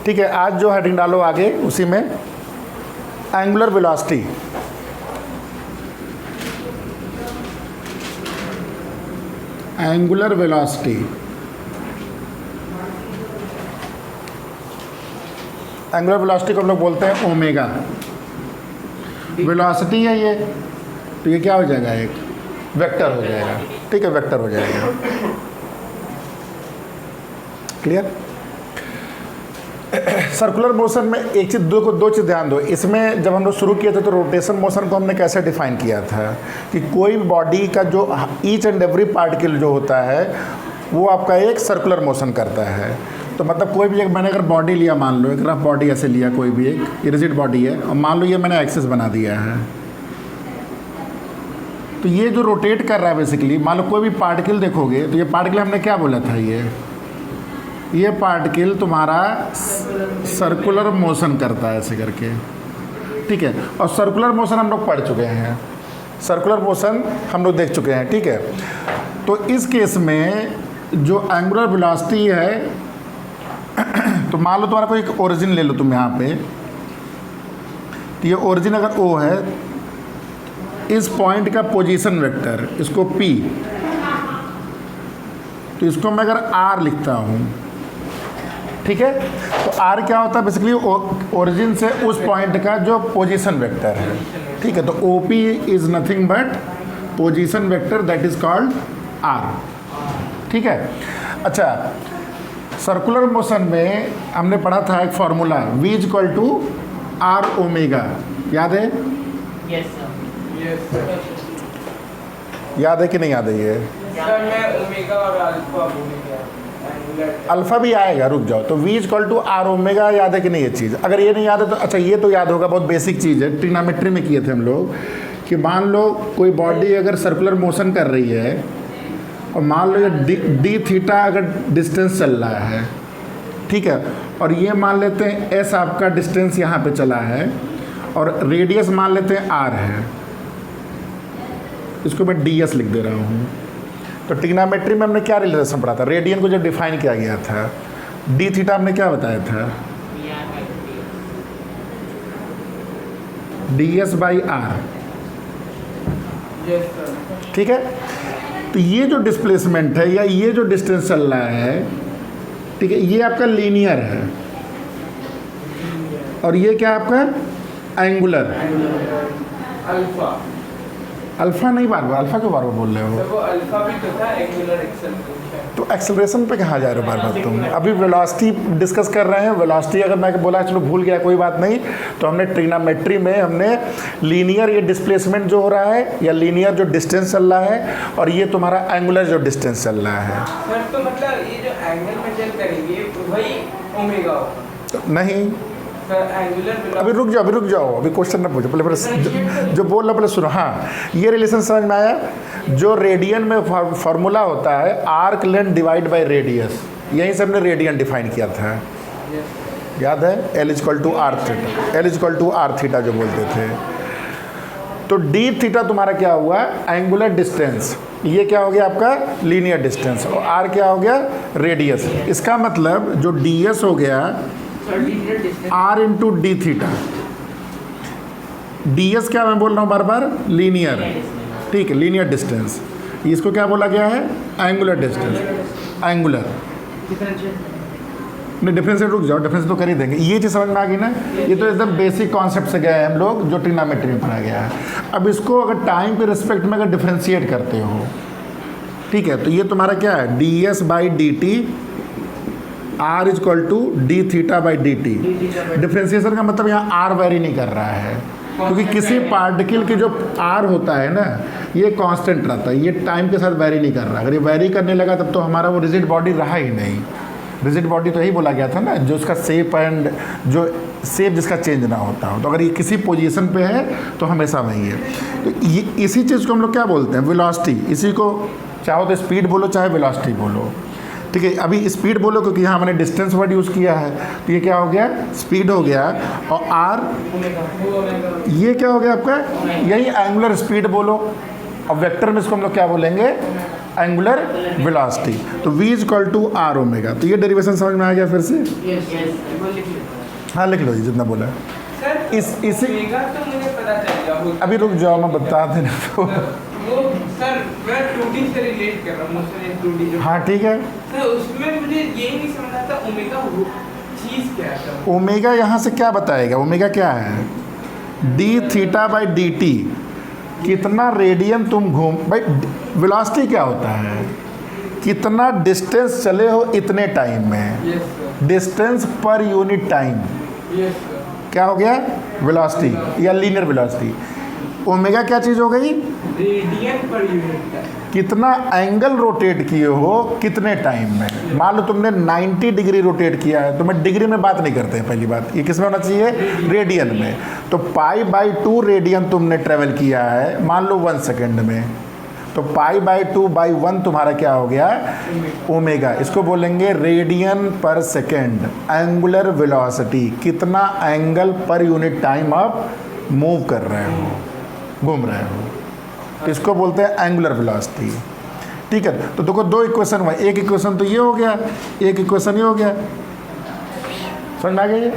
ठीक है, आज जो हेडिंग डालो आगे उसी में angular velocity. Angular velocity, angular velocity को हम लोग बोलते हैं ओमेगा। वेलोसिटी है ये, तो ये क्या हो जाएगा, एक वेक्टर हो जाएगा। ठीक है, वेक्टर हो जाएगा। क्लियर। सर्कुलर मोशन में एक चीज़, दो चीज़ ध्यान दो। इसमें जब हम लोग शुरू किए थे तो रोटेशन मोशन को हमने कैसे डिफाइन किया था कि कोई बॉडी का जो ईच एंड एवरी पार्टिकल जो होता है वो आपका एक सर्कुलर मोशन करता है। तो मतलब कोई भी एक, मैंने अगर बॉडी लिया, मान लो एक रफ बॉडी ऐसे लिया, कोई भी एक रिजिड बॉडी है, और मान लो ये मैंने एक्सिस बना दिया है, तो ये जो रोटेट कर रहा है बेसिकली, मान लो कोई भी पार्टिकल देखोगे तो ये पार्टिकल हमने क्या बोला था, ये पार्टिकल तुम्हारा सर्कुलर मोशन करता है ऐसे करके। ठीक है, और सर्कुलर मोशन हम लोग पढ़ चुके हैं, सर्कुलर मोशन हम लोग देख चुके हैं। ठीक है, तो इस केस में जो एंगुलर वेलोसिटी है, तो मान लो तुम्हारा कोई एक ओरिजिन ले लो तुम यहाँ पे, तो ये ओरिजिन अगर O है, इस पॉइंट का पोजीशन वेक्टर, इसको P, तो इसको मैं अगर R लिखता हूँ, ठीक है, तो R क्या होता है बेसिकली, ओरिजिन से उस पॉइंट का जो पोजीशन वेक्टर है। ठीक है, तो OP is nothing but position vector, that is called R। ठीक है, अच्छा, सर्कुलर मोशन में हमने पढ़ा था एक formula, V is equal to R omega, याद है? Yes sir. याद है कि नहीं याद है ये? सर मैं ओमेगा और अल्फा भूल गया। अल्फा भी आएगा, रुक जाओ। तो V is equal to R omega, याद है कि नहीं ये चीज़? अगर ये नहीं याद है तो अच्छा, ये तो याद होगा, बहुत बेसिक चीज़ है, ट्रिग्नोमेट्री में किए थे हम लोग, कि मान लो कोई बॉडी अगर सर्कुलर मोशन कर रही है और मान लो ये डी थीटा अगर डिस्टेंस चल रहा है, ठीक है, और ये मान लेते हैं S आपका डिस्टेंस यहाँ पे चला है और रेडियस मान लेते हैं R है, इसको मैं DS लिख दे रहा हूँ। तो ट्रिग्नोमेट्री में हमने क्या रिलेशन पढ़ा था? रेडियन को जब डिफाइन किया गया था, डी थीटा हमने क्या बताया था? DS/R। ठीक है, तो ये जो डिस्प्लेसमेंट है या ये जो डिस्टेंस चल रहा है, ठीक है, ये आपका लीनियर है और ये क्या आपका एंगुलर। अल्फा, अल्फा नहीं, बार बार अल्फा क्यों बार बार बोल रहे हो? वो अल्फा भी तो था, एंगुलर एक्सेलरेशन। तो एक्सेलरेशन पे कहाँ जा रहे हो बार बार तुम? अभी वेलोसिटी डिस्कस कर रहे हैं। वेलोसिटी अगर मैं बोला चलो भूल गया कोई बात नहीं, तो हमने ट्रिग्नोमेट्री में हमने लीनियर ये डिस्प्लेसमेंट जो हो रहा है या लीनियर जो डिस्टेंस चल रहा है और ये तुम्हारा एंगुलर जो डिस्टेंस चल रहा है। सर तो मतलब ये जो एंगल मेजर करेंगे वही ओमेगा होगा? तो नहीं, एंगुलर, अभी रुक जाओ, अभी क्वेश्चन ना पूछो, पहले जो बोल रहा पहले सुनो। हाँ, ये रिलेशन समझ में आया? जो रेडियन में फार्मूला होता है arc length divide by radius, यहीं से हमने रेडियन डिफाइन किया था, याद है? L is equal to R theta, L is equal to R theta जो बोलते थे। तो D थीटा तुम्हारा क्या हुआ? Angular distance. ये क्या हो गया आपका? Linear distance. और R क्या हो गया? रेडियस। इसका मतलब जो DS हो गया R into D theta. DS क्या मैं बोल रहा हूँ बार बार? लीनियर। ठीक है, लीनियर डिस्टेंस। इसको क्या बोला गया है? Angular distance, angular. नहीं, डिफरेंस रुक जाओ, डिफरेंस तो कर ही देंगे। ये चीज़ समझ में आ गई ना? ये तो एकदम बेसिक कॉन्सेप्ट से गए हैं हम लोग, जो ट्रिग्नोमेट्री में पढ़ा गया है। अब इसको अगर टाइम के रिस्पेक्ट में अगर डिफ्रेंशिएट करते हो, ठीक है, तो ये तुम्हारा क्या है? DS/dt R is equal to D theta by D T. Differentiation का मतलब यहाँ R वेरी नहीं कर रहा है, क्योंकि किसी पार्टिकल की जो R होता है ना, ये कांस्टेंट रहता है, ये टाइम के साथ वेरी नहीं कर रहा। अगर ये वेरी करने लगा तब तो हमारा वो रिजिड बॉडी रहा ही नहीं। रिजिड बॉडी तो यही बोला गया था ना, जो उसका शेप एंड जो शेप जिसका चेंज ना होता हो। तो अगर ये किसी पोजीशन पे है तो हमेशा वही है। तो ये इसी चीज़ को हम लोग क्या बोलते हैं? वेलोसिटी। इसी को चाहो तो स्पीड बोलो, चाहे वेलोसिटी बोलो। ठीक है, अभी स्पीड बोलो क्योंकि यहाँ मैंने डिस्टेंस वर्ड यूज़ किया है, तो ये क्या हो गया? स्पीड हो गया। और R ये क्या हो गया आपका? यही एंगुलर स्पीड बोलो। और वेक्टर में इसको हम लोग क्या बोलेंगे? Angular velocity. तो v is equal to R omega. तो ये डेरिवेशन समझ में आ गया फिर से? वो लिख लो हाँ लिख लो जी जितना बोला है। सर। इसी ओमेगा तो मुझे पता चल गया। अभी रुक जाओ मैं बता देना तो। वो सर मैं 2D से रिलेट कर रहा हूँ, उसमें 2D जो हाँ ठीक है। सर उसमें मुझे ये नहीं समझ आता ओमेगा चीज़ क्या है। ओमेगा यहाँ से क्या बताएगा? ओमेगा क्या है? D theta by D T. कितना रेडियन तुम घूम, भाई वेलोसिटी क्या होता है? कितना डिस्टेंस चले हो इतने टाइम में, yes sir. Distance per unit time. Yes sir. क्या हो गया? वेलोसिटी या लीनियर वेलोसिटी। ओमेगा क्या चीज़ हो गई? रेडियन पर यूनिट है। कितना एंगल रोटेट किए हो कितने टाइम में। मान लो तुमने 90 डिग्री रोटेट किया है, तो मैं डिग्री में बात नहीं करते हैं पहली बात, ये किस में होना चाहिए? रेडियन में। तो पाई बाई 2 रेडियन तुमने ट्रेवल किया है मान लो 1 सेकेंड में, तो पाई बाई 2 बाई 1 तुम्हारा क्या हो गया? ओमेगा। इसको बोलेंगे रेडियन पर सेकेंड, एंगुलर वेलोसिटी। कितना एंगल पर यूनिट टाइम आप मूव कर रहे हो, घूम रहे हो, तो इसको बोलते हैं एंगुलर वेलोसिटी। ठीक है। तो देखो दो इक्वेशन हुआ, एक इक्वेशन तो ये हो गया, एक इक्वेशन ये हो गया। समझ में आ गया ये?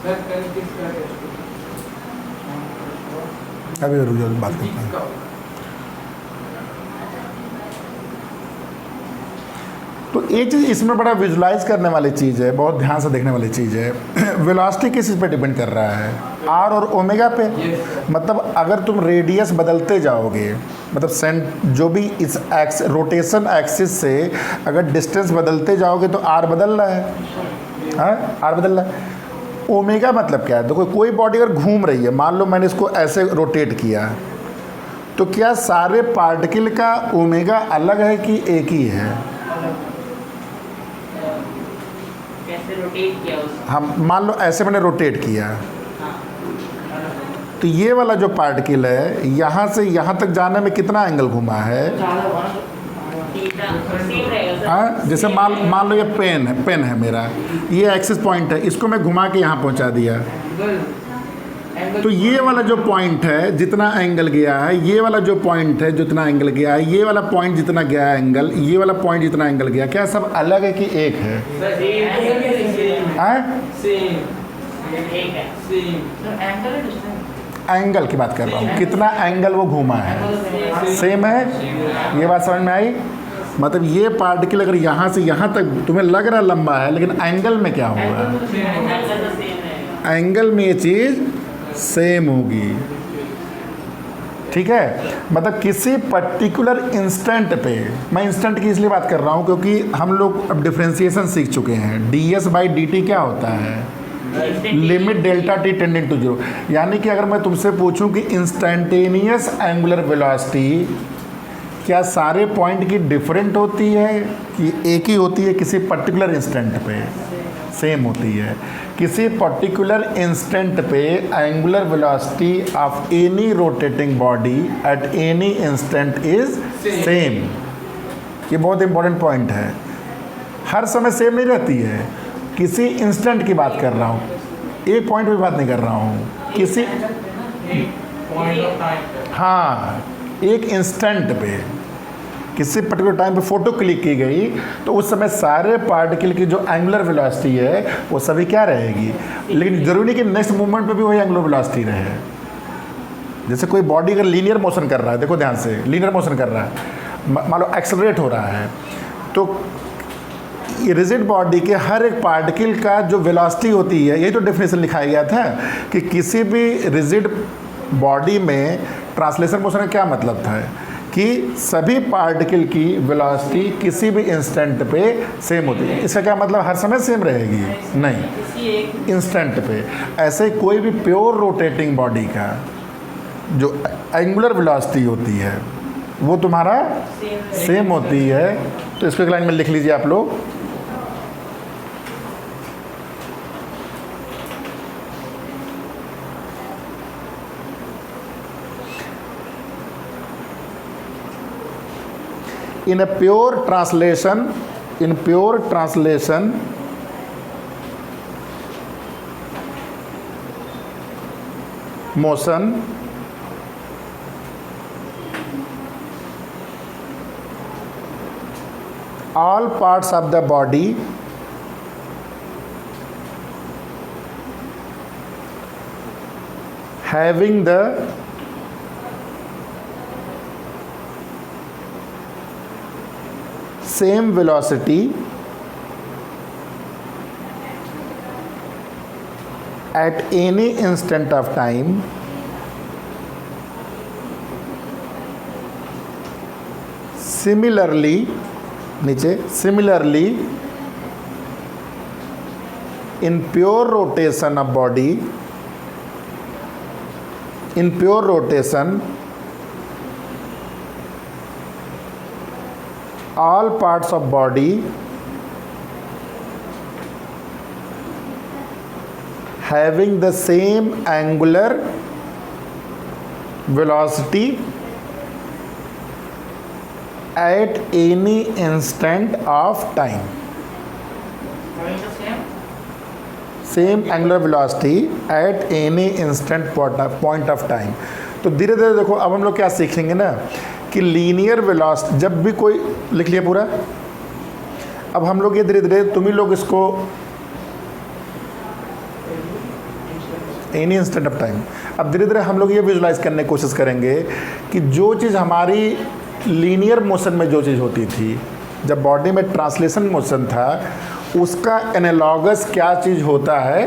सर कल किसका टेस्ट? अभी रुक जाओ बात करते हैं। किसका? तो एक चीज़ इसमें बड़ा विजुलाइज करने वाली चीज़ है, बहुत ध्यान से देखने वाली चीज़ है। वेलोसिटी किस चीज़ पे डिपेंड कर रहा है? आर और ओमेगा पे। मतलब अगर तुम रेडियस बदलते जाओगे, मतलब सेंट जो भी इस एक्स रोटेशन एक्सिस से अगर डिस्टेंस बदलते जाओगे तो आर बदल रहा है। हाँ आर बदल रहा है। ओमेगा मतलब क्या है? देखो कोई बॉडी अगर घूम रही है, मान लो मैंने इसको ऐसे रोटेट किया, तो क्या सारे पार्टिकल का ओमेगा अलग है कि एक ही है? कैसे रोटेट किया उसको? हम मान लो ऐसे मैंने रोटेट किया, तो ये वाला जो पार्टिकल है यहाँ से यहाँ तक जाने में कितना एंगल घुमा है? हाँ जैसे मान लो ये पेन है मेरा, ये एक्सिस पॉइंट है, इसको मैं घुमा के यहाँ पहुँचा दिया, तो ये वाला जो पॉइंट है जितना एंगल गया है, ये वाला जो पॉइंट है जितना एंगल गया है, ये वाला पॉइंट जितना गया है एंगल, ये वाला पॉइंट जितना एंगल गया, क्या सब अलग है कि एक है? एंगल की बात कर रहा हूँ, कितना एंगल वो घूमा है, सेम है। ये बात समझ में आई? मतलब ये पार्टिकल अगर यहाँ से यहाँ तक तुम्हें लग रहा लंबा है, लेकिन एंगल में क्या होगा? एंगल में ये चीज़ सेम होगी। ठीक है। मतलब किसी पर्टिकुलर इंस्टेंट पे, मैं इंस्टेंट की इसलिए बात कर रहा हूँ क्योंकि हम लोग अब डिफ्रेंसिएशन सीख चुके हैं। D S by D T क्या होता है? Limit delta T tending to zero. यानी कि अगर मैं तुमसे पूछूं कि इंस्टेंटेनियस एंगुलर वेलोसिटी क्या सारे पॉइंट की डिफरेंट होती है कि एक ही होती है? किसी पर्टिकुलर इंस्टेंट पे सेम होती है। किसी पर्टिकुलर इंस्टेंट पे angular velocity of any rotating body at any instant is same. ये बहुत इंपॉर्टेंट पॉइंट है। हर समय सेम नहीं रहती है, किसी इंस्टेंट की बात कर रहा हूँ, एक पॉइंट पे बात नहीं कर रहा हूँ, किसी हाँ एक इंस्टेंट पे, किसी पर्टिकुलर टाइम पे फ़ोटो क्लिक की गई तो उस समय सारे पार्टिकल की जो एंगुलर वेलोसिटी है वो सभी क्या रहेगी? लेकिन ज़रूरी नहीं कि नेक्स्ट मूवमेंट पे भी वही एंगुलर वेलोसिटी रहे। जैसे कोई बॉडी अगर लीनियर मोशन कर रहा है, देखो ध्यान से, लीनियर मोशन कर रहा है, मान लो एक्सेलरेट हो रहा है, तो ये रिजिड बॉडी के हर एक पार्टिकल का जो वेलोसिटी होती है, यही तो डेफिनेशन लिखाया गया था कि किसी भी रिजिड बॉडी में ट्रांसलेशन मोशन का क्या मतलब था कि सभी पार्टिकल की वेलोसिटी किसी भी इंस्टेंट पे सेम होती है। इसका क्या मतलब? हर समय सेम रहेगी? नहीं, इंस्टेंट पे। ऐसे कोई भी प्योर रोटेटिंग बॉडी का जो एंगुलर वेलोसिटी होती है वो तुम्हारा सेम होती है। तो इसको एक लाइन में लिख लीजिए आप लोग, in a pure translation, motion all parts of the body having the same velocity at any instant of time similarly in pure rotation of body all parts of body having the same angular velocity at any instant of time. Same angular velocity at any instant point of time. तो धीरे धीरे देखो अब हम लोग क्या सीखेंगे ना कि लीनियर वेलोसिटी जब भी कोई लिख लिया पूरा। अब हम लोग ये धीरे धीरे तुम ही लोग इसको एनी इंस्टेंट ऑफ टाइम, अब धीरे धीरे हम लोग ये विजुलाइज करने की कोशिश करेंगे कि जो चीज़ हमारी लीनियर मोशन में जो चीज़ होती थी, जब बॉडी में ट्रांसलेशन मोशन था, उसका एनालॉगस क्या चीज़ होता है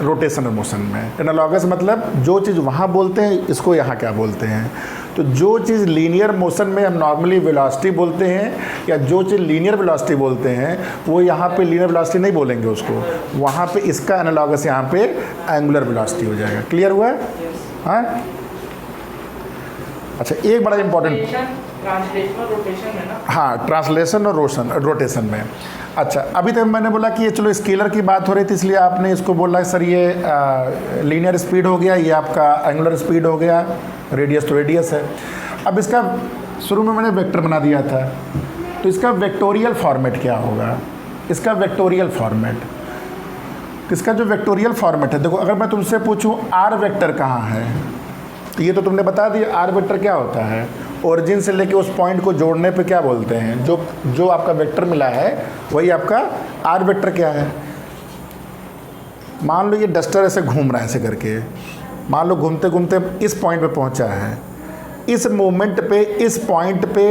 रोटेशनल मोशन में। एनालॉगस मतलब जो चीज़ वहाँ बोलते हैं इसको यहाँ क्या बोलते हैं। तो जो चीज़ लीनियर मोशन में हम नॉर्मली वेलोसिटी बोलते हैं या जो चीज़ लीनियर वेलोसिटी बोलते हैं वो यहाँ पे लीनियर वेलोसिटी नहीं बोलेंगे उसको, वहाँ पे इसका एनालॉगस यहाँ पे एंगुलर वेलोसिटी हो जाएगा। क्लियर हुआ है? हाँ। अच्छा एक बड़ा इंपॉर्टेंट, ट्रांसलेशन और रोटेशन में ना। हाँ ट्रांसलेशन और रोटेशन में। अच्छा अभी तक मैंने बोला कि ये चलो स्केलर की बात हो रही थी इसलिए आपने इसको बोला सर ये लीनियर स्पीड हो गया, ये आपका एंगुलर स्पीड हो गया, रेडियस तो रेडियस है। अब इसका शुरू में मैंने वेक्टर बना दिया था, तो इसका वेक्टोरियल फॉर्मेट क्या होगा? इसका वेक्टोरियल फॉर्मेट, इसका जो वेक्टोरियल फॉर्मेट है, देखो अगर मैं तुमसे पूछूं आर वेक्टर कहाँ है, तो ये तो तुमने बता दिया आर वेक्टर क्या होता है। ओरिजिन से लेके उस पॉइंट को जोड़ने पे क्या बोलते हैं, जो आपका वेक्टर मिला है वही आपका आर वेक्टर क्या है। मान लो ये डस्टर ऐसे घूम रहा है ऐसे करके, मान लो घूमते घूमते इस पॉइंट पे पहुंचा है, इस मोमेंट पे इस पॉइंट पे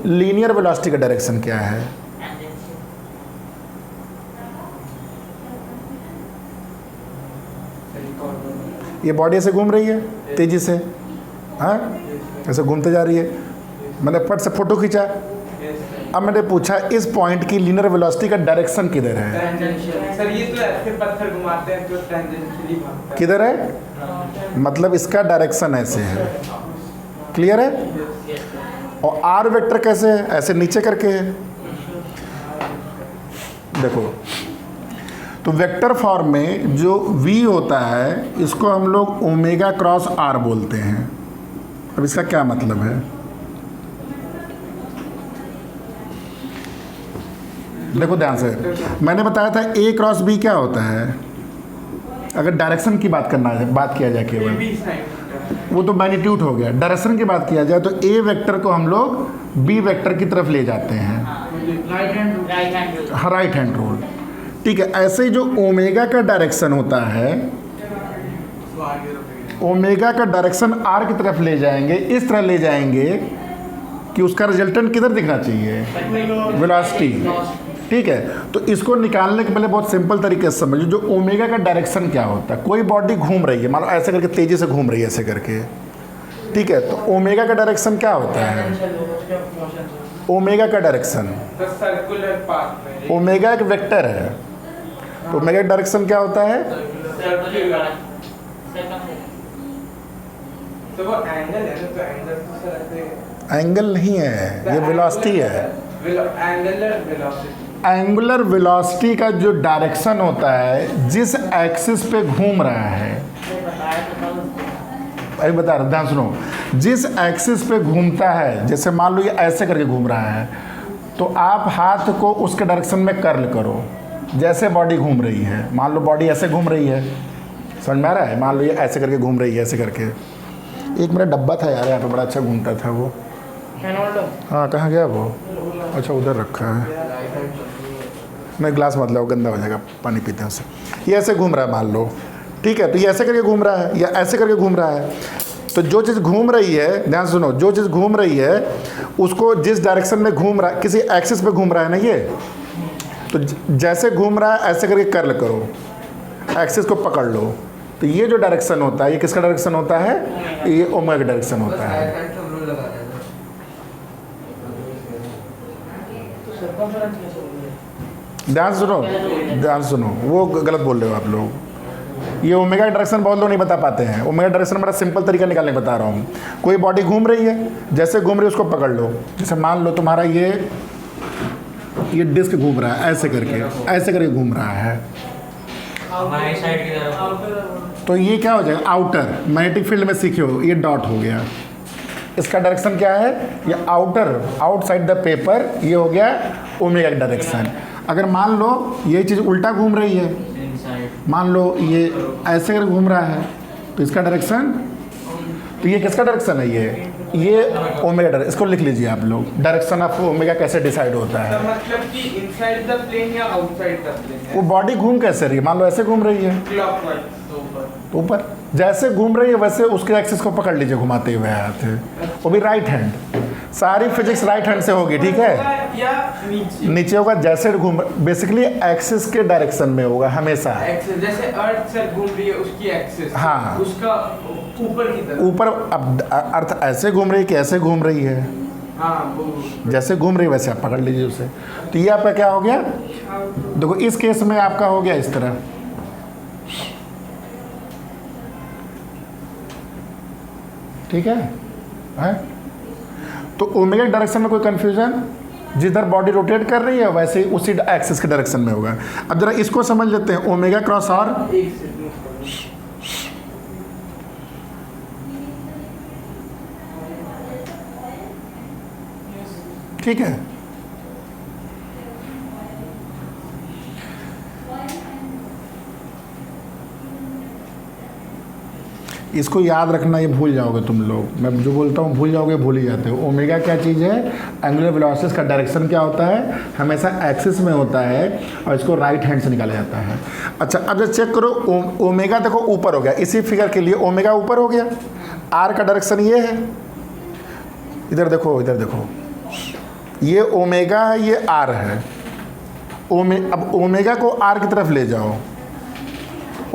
लीनियर वेलोसिटी का डायरेक्शन क्या है? ये बॉडी ऐसे घूम रही है तेजी से, हाँ ऐसे घूमते जा रही है। मैंने फट से फोटो खींचा, अब मैंने पूछा इस पॉइंट की लीनियर वेलोसिटी का डायरेक्शन किधर है? सर ये तो ऐसे पत्थर घुमाते हैं तो टेंजेंशियली भागता है। किधर है? मतलब इसका डायरेक्शन ऐसे है। क्लियर है? और आर वेक्टर कैसे है? ऐसे नीचे करके है। देखो तो वेक्टर फॉर्म में जो v होता है इसको हम लोग ओमेगा क्रॉस r बोलते हैं। अब इसका क्या मतलब है? देखो ध्यान से, मैंने बताया था a क्रॉस b क्या होता है। अगर डायरेक्शन की बात किया जाए केवल, वो तो मैग्नीट्यूड हो गया। डायरेक्शन की बात किया जाए तो a वेक्टर को हम लोग b वेक्टर की तरफ ले जाते हैं, राइट हैंड रूल। ठीक है, ऐसे ही जो ओमेगा का डायरेक्शन होता है, ओमेगा का डायरेक्शन आर की तरफ ले जाएंगे, इस तरह ले जाएंगे कि उसका रिजल्टेंट किधर दिखना चाहिए? वेलोसिटी। ठीक है, तो इसको निकालने के पहले बहुत सिंपल तरीके से समझो, जो ओमेगा का डायरेक्शन क्या होता है। कोई बॉडी घूम रही है, मान लो ऐसे करके तेजी से घूम रही है ऐसे करके, ठीक है, तो ओमेगा का डायरेक्शन क्या होता है? ओमेगा का डायरेक्शन, सर्कुलर पाथ में ओमेगा एक वेक्टर है, तो ओमेगा का डायरेक्शन क्या होता है? तो वो एंगल है ना, तो एंगल तो सर ऐसे एंगल नहीं है, ये वेलोसिटी है। एंगुलर वेलोसिटी, एंगुलर वेलोसिटी का जो डायरेक्शन होता है, जिस एक्सिस पे घूम रहा है, अभी बता रहा हूं, ध्यान सुनो। जिस एक्सिस पे घूमता है, जैसे मान लो ये ऐसे करके घूम रहा है, तो आप हाथ को उसके डायरेक्शन में कर्ल करो जैसे बॉडी घूम रही है। मान लो बॉडी ऐसे घूम रही है, समझ में आ रहा है? मान लो ये ऐसे करके घूम रही है, ऐसे करके। एक मेरा डब्बा था यार यहाँ पे, बड़ा अच्छा घूमता था वो। हाँ, कहाँ गया वो? अच्छा, उधर रखा है। मैं ग्लास मत लाओ, गंदा हो जाएगा, पानी पीते हैं उससे। ये ऐसे घूम रहा है मान लो, ठीक है? तो ये ऐसे करके घूम रहा है या ऐसे करके घूम रहा है। तो जो चीज़ घूम रही है, ध्यान सुनो, जो चीज़ घूम रही है उसको जिस डायरेक्शन में घूम रहा है, किसी एक्सिस पे घूम रहा है ना ये, तो जैसे घूम रहा है ऐसे करके कर्ल करो, एक्सिस को पकड़ लो। तो ये जो डायरेक्शन होता है, ये किसका डायरेक्शन होता है? ये ओमेगा का डायरेक्शन होता है। ध्यान सुनो, ध्यान सुनो, वो गलत बोल रहे हो आप लोग। ये ओमेगा डायरेक्शन बहुत लोग नहीं बता पाते हैं। ओमेगा डायरेक्शन बड़ा सिंपल तरीका निकालने बता रहा हूँ। कोई बॉडी घूम रही है, जैसे घूम रही है उसको पकड़ लो। जैसे मान लो तुम्हारा ये डिस्क घूम रहा है ऐसे करके घूम रहा है, तो ये क्या हो जाएगा? आउटर। मैग्नेटिक फील्ड में सीखे हो, ये डॉट हो गया। इसका डायरेक्शन क्या है? ये आउटर, आउटसाइड द पेपर, ये हो गया ओमेगा का डायरेक्शन। अगर मान लो ये चीज़ उल्टा घूम रही है, मान लो ये ऐसे करके घूम रहा है, तो इसका डायरेक्शन, तो ये किसका डायरेक्शन है? ये ओमेगा डायरेक्शन। इसको लिख लीजिए आप लोग, डायरेक्शन ऑफ ओमेगा कैसे डिसाइड होता है। मतलब कि इनसाइड द प्लेन या आउटसाइड द प्लेन? वो बॉडी घूम कैसे रही है? मान लो ऐसे घूम रही है, क्लॉकवाइज, तो ऊपर जैसे घूम रही है वैसे उसके एक्सिस को पकड़ लीजिए घुमाते हुए हाथ, वो भी राइट हैंड। सारी फिजिक्स राइट हैंड से होगी, ठीक है? या नीचे होगा जैसे घूम, बेसिकली एक्सिस के डायरेक्शन में होगा हमेशा। एक्सिस, जैसे अर्थ से घूम रही है उसकी एक्सिस, हाँ, उसका ऊपर की तरफ। ऊपर। अब अर्थ ऐसे घूम रही है कि ऐसे घूम रही है? हाँ, वो जैसे घूम रही है वैसे आप पकड़ लीजिए उसे। तो ये आपका क्या हो गया? देखो इस केस में आपका हो गया इस तरह, ठीक है? तो ओमेगा डायरेक्शन में कोई कंफ्यूजन? जिधर बॉडी रोटेट कर रही है वैसे ही उसी एक्सिस के डायरेक्शन में होगा। अब जरा इसको समझ लेते हैं, ओमेगा क्रॉस आर। ठीक है? इसको याद रखना, ये भूल जाओगे तुम लोग। मैं जो बोलता हूँ भूल जाओगे, भूल ही जाते हो। ओमेगा क्या चीज़ है? एंगुलर वेलोसिटी का डायरेक्शन क्या होता है? हमेशा एक्सिस में होता है और इसको राइट हैंड से निकाला जाता है। अच्छा, अब जब चेक करो, ओमेगा देखो ऊपर हो गया, इसी फिगर के लिए ओमेगा ऊपर हो गया। आर का डायरेक्शन ये है, इधर देखो, इधर देखो, ये ओमेगा है, ये आर है। अब ओमेगा को आर की तरफ ले जाओ,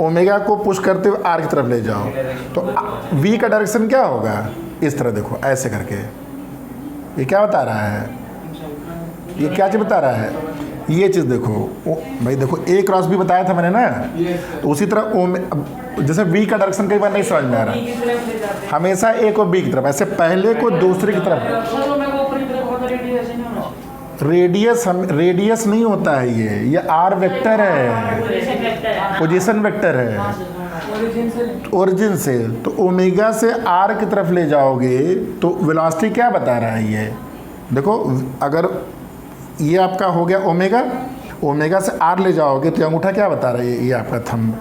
ओमेगा को पुश करते हुए आर की तरफ ले जाओ, तो वी का डायरेक्शन क्या होगा? इस तरह देखो, ऐसे करके। ये क्या बता रहा है? ये क्या चीज़ बता रहा है? ये चीज़ देखो भाई, देखो ए क्रॉस बी बताया था मैंने ना, तो उसी तरह जैसे वी का डायरेक्शन कई बार नहीं समझ में आ रहा, हमेशा ए को बी की तरफ, ऐसे पहले को दूसरी की तरफ। रेडियस नहीं होता है, ये आर वेक्टर है, पोजीशन वेक्टर है ओरिजिन से। तो ओमेगा से आर की तरफ ले जाओगे तो वेलोसिटी क्या बता रहा है? ये देखो, अगर ये आपका हो गया ओमेगा, ओमेगा से आर ले जाओगे तो अंगूठा क्या बता रहा है? ये आपका thumb,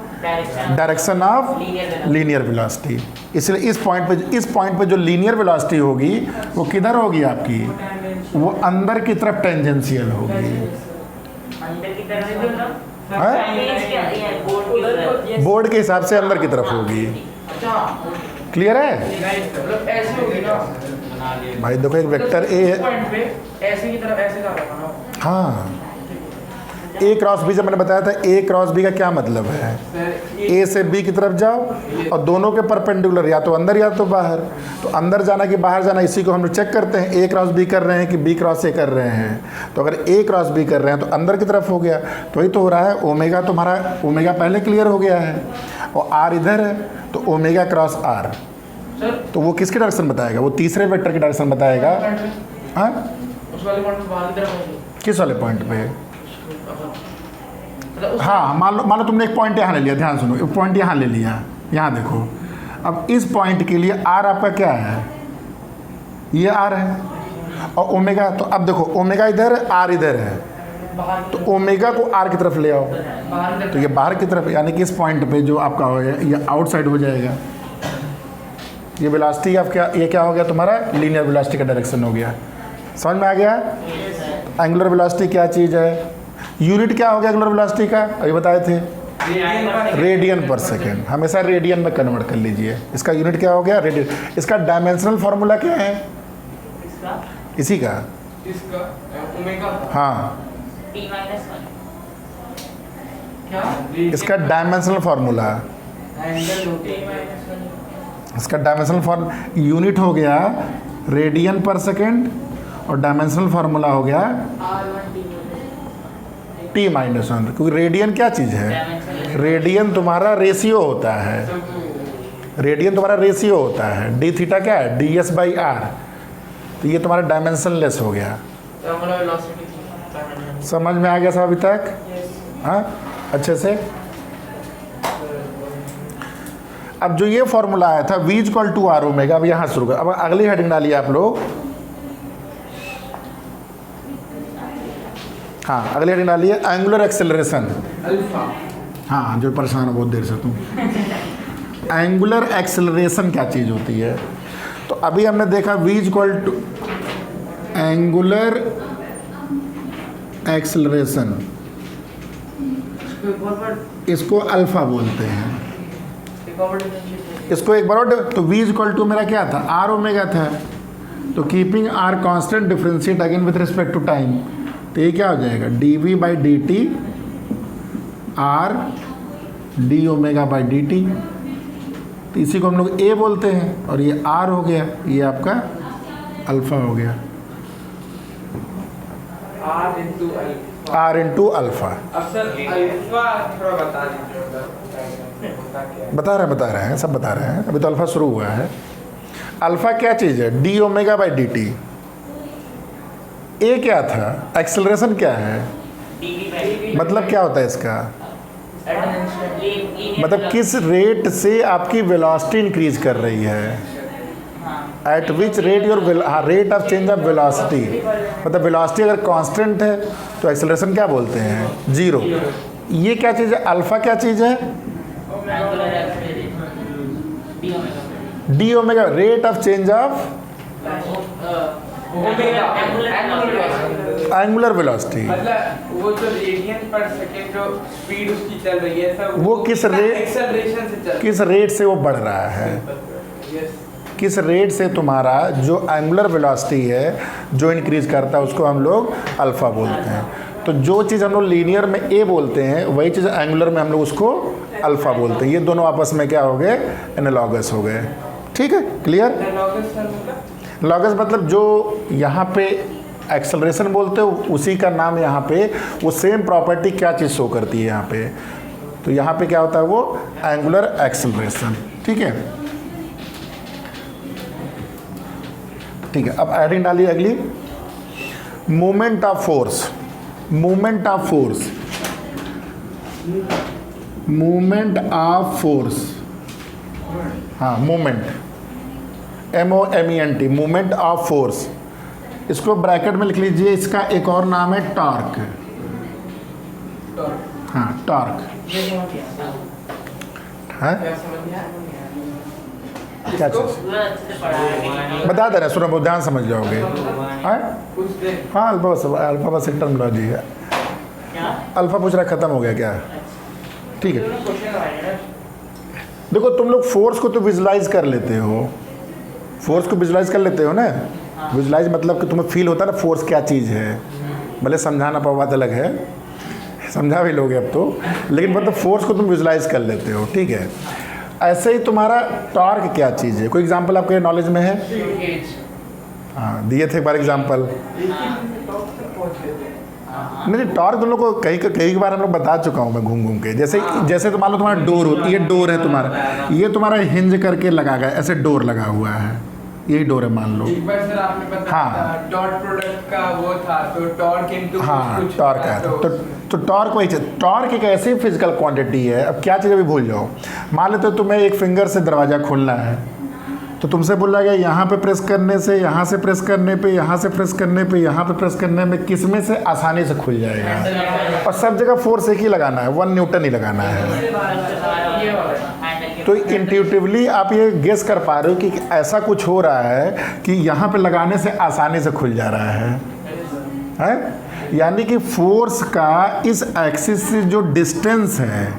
direction of linear velocity. इसलिए इस पॉइंट पे जो लीनियर वेलोसिटी होगी वो किधर होगी आपकी? वो अंदर की तरफ टेंजेंशियल होगी। अंदर की तरफ बोर्ड के हिसाब से अंदर की तरफ होगी। क्लियर है भाई? देखो एक वेक्टर ए है, ऐसे की तरफ ऐसे का, हाँ, ए क्रॉस बी जब मैंने बताया था, ए क्रॉस बी का क्या मतलब है? ए से बी की तरफ जाओ और दोनों के परपेंडिकुलर, या तो अंदर या तो बाहर। तो अंदर जाना कि बाहर जाना, इसी को हम लोग चेक करते हैं, ए क्रॉस बी कर रहे हैं कि बी क्रॉस ए कर रहे हैं। तो अगर ए क्रॉस बी कर रहे हैं तो अंदर की तरफ हो गया, तो वही तो हो रहा है। ओमेगा तुम्हारा, ओमेगा पहले क्लियर हो गया है और आर इधर है, तो ओमेगा क्रॉस आर, तो वो किसके डायरेक्शन बताएगा? वो तीसरे वेक्टर के डायरेक्शन बताएगा। हाँ, किस वाले पॉइंट पे? हाँ, मान लो तुमने एक पॉइंट यहाँ ले लिया, ध्यान सुनो, एक पॉइंट यहाँ ले लिया, यहाँ देखो, अब इस पॉइंट के लिए आर आपका क्या है, ये आर है, और ओमेगा, तो अब देखो ओमेगा इधर है, आर इधर है, बाहर तो ओमेगा को आर की तरफ ले आओ, बाहर तो ये बाहर की तरफ, यानी कि इस पॉइंट पे जो आपका हो गया ये आउटसाइड हो जाएगा। ये वेलोसिटी आप क्या, ये क्या हो गया तुम्हारा, लीनियर वेलोसिटी का डायरेक्शन हो गया। समझ में आ गया? एंगुलर वेलोसिटी क्या चीज़ है, यूनिट क्या हो गया एंगुलर वेलोसिटी का, अभी बताए थे, रेडियन पर सेकेंड। हमेशा रेडियन में कन्वर्ट कर लीजिए। इसका यूनिट क्या हो गया, रेडियन। इसका डायमेंशनल फार्मूला क्या है, इसका इसी का, इसका ओमेगा हाँ, T-1 क्या इसका डायमेंशनल फार्मूला, एंगल होते इसका डायमेंशनल फार्मूला यूनिट हो गया रेडियन पर सेकेंड, और डायमेंशनल फार्मूला हो गया T-1, क्योंकि रेडियन क्या चीज़ है, रेडियन तुम्हारा रेशियो होता है, रेडियन तुम्हारा रेशियो होता है, डी थीटा क्या है, डी एस बाई आर, तो ये तुम्हारा डायमेंशन लेस हो गया। समझ में आ गया सब अभी तक? हाँ, अच्छे से। अब जो ये फॉर्मूला आया था v equal to R omega, अब यहाँ शुरू कर, अब अगली हेडिंग डालिए आप लोग। हाँ, अगली हेडिंग डालिए एंगुलर एक्सेलरेशन। अल्फा हाँ, जो परेशान हो बहुत देर से तुम। एंगुलर एक्सेलरेशन क्या चीज़ होती है, तो अभी हमने देखा v equal to angular acceleration, इसको अल्फा बोलते हैं। इसको एक बार और, तो v इक्वल टू मेरा क्या था, आर ओमेगा था, तो keeping R constant differentiate again with respect to time, तो ये क्या हो जाएगा, D V by D T R D omega by D T, तो इसी को हम लोग ए बोलते हैं, और ये आर हो गया, ये आपका अल्फा हो गया, R into alpha. R into alpha. अब सर अल्फा थोड़ा बता दीजिए, बता रहे हैं, सब बता रहे हैं, अभी तो अल्फा शुरू हुआ है। अल्फा क्या चीज़ है, d omega by D t. A क्या था, एक्सेलरेशन क्या है, मतलब क्या होता है इसका, मतलब किस रेट से आपकी वेलोसिटी इंक्रीज कर रही है, eight which rate your rate of change of velocity, मतलब वेलोसिटी अगर कांस्टेंट है तो एक्सेलरेशन क्या बोलते हैं, जीरो। ये क्या चीज़ है, अल्फा क्या चीज़ है, d omega, rate of change of angular velocity, मतलब वो जो रेडियन पर सेकंड जो स्पीड उसकी चल रही है सर, वो किस रेट, एक्सेलरेशन से चल किस रेट से वो बढ़ रहा है, यस किस रेट से तुम्हारा जो एंगुलर वेलोसिटी है जो इंक्रीज करता है उसको हम लोग अल्फा बोलते हैं। तो जो चीज़ हम लोग लीनियर में ए बोलते हैं वही चीज़ एंगुलर में हम लोग उसको अल्फा बोलते हैं। ये दोनों आपस में क्या हो गए, एनालॉगस हो गए। ठीक है, क्लियर। लॉगस मतलब जो यहाँ पे एक्सेलरेशन बोलते हो उसी का नाम यहाँ पे वो सेम प्रॉपर्टी क्या चीज़ शो करती है यहाँ पे, तो यहाँ पे क्या होता है वो एंगुलर एक्सेलरेशन। ठीक है, ठीक है। अब एडिंग डालिए अगली, moment of force, moment of force, moment of force, हाँ moment, MOMENT, moment of force. इसको ब्रैकेट में लिख लीजिए, इसका एक और नाम है टॉर्क। हाँ टॉर्क है क्या चीज़, बता दे रहे, सुनो बहुत ध्यान समझ जाओगे। हाँ अल्फा बस एक टर्मिनोलॉजी है। अल्फा पूछ रहा खत्म हो गया क्या, ठीक है। देखो तुम लोग फोर्स को तो विजुलाइज कर लेते हो, फोर्स को विजुलाइज कर लेते हो ना। विजुलाइज मतलब कि तुम्हें फील होता है ना फोर्स क्या चीज़ है, भले समझाना पाओ बात अलग है, समझा भी लोगे अब तो, लेकिन मतलब फोर्स को तुम विजुलाइज कर लेते हो। ठीक है, ऐसे ही तुम्हारा टॉर्क क्या चीज़ है, कोई एग्जांपल आपके नॉलेज में है? हाँ दिए थे एक बार एग्जांपल। नहीं टॉर्क तुम लोग को कई बार हम लोग बता चुका हूँ मैं घूम घूम के। जैसे तो मान लो तुम्हारा डोर होती है, ये डोर है तुम्हारा, ये तुम्हारा हिंज करके लगा गया, ऐसे डोर लगा हुआ है, यही डोर है मान लो। एक बार सर आपने बताया हाँ। डॉट प्रोडक्ट का वो था तो टॉर्क इनटू हाँ कुछ टॉर्क है तो टॉर्क वही चीज़, टॉर्क एक ऐसी फिजिकल क्वांटिटी है। अब क्या चीज़ अभी भूल जाओ, मान लेते हो तुम्हें एक फिंगर से दरवाज़ा खोलना है, तो तुमसे बोला गया यहाँ पे प्रेस करने से, यहाँ से प्रेस करने पे, यहाँ से प्रेस करने पे, यहाँ पे प्रेस करने में किस में से आसानी से खुल जाएगा। और सब जगह फोर्स एक ही लगाना है, 1 न्यूटन ही लगाना है। ये वाला तो इंट्यूटिवली आप ये गेस कर पा रहे हो कि ऐसा कुछ हो रहा है कि यहाँ पे लगाने से आसानी से खुल जा रहा है? यानी कि फोर्स का इस एक्सिस से जो डिस्टेंस है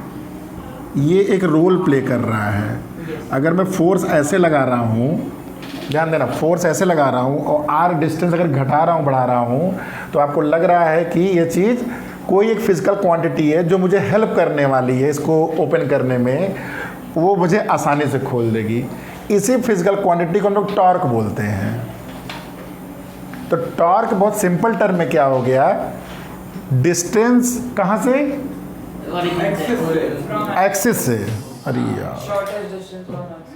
ये एक रोल प्ले कर रहा है। अगर मैं फोर्स ऐसे लगा रहा हूँ, ध्यान देना, फोर्स ऐसे लगा रहा हूँ और आर डिस्टेंस अगर घटा रहा हूँ बढ़ा रहा हूँ, तो आपको लग रहा है कि ये चीज़ कोई एक फिजिकल क्वांटिटी है जो मुझे हेल्प करने वाली है इसको ओपन करने में, वो मुझे आसानी से खोल देगी। इसी फिजिकल क्वांटिटी को हम लोग टॉर्क बोलते हैं। तो टॉर्क बहुत सिंपल टर्म में क्या हो गया, डिस्टेंस कहाँ से, एक्सिस से। अरे यार शॉर्टेस्ट डिस्टेंस फ्रॉम एक्सिस।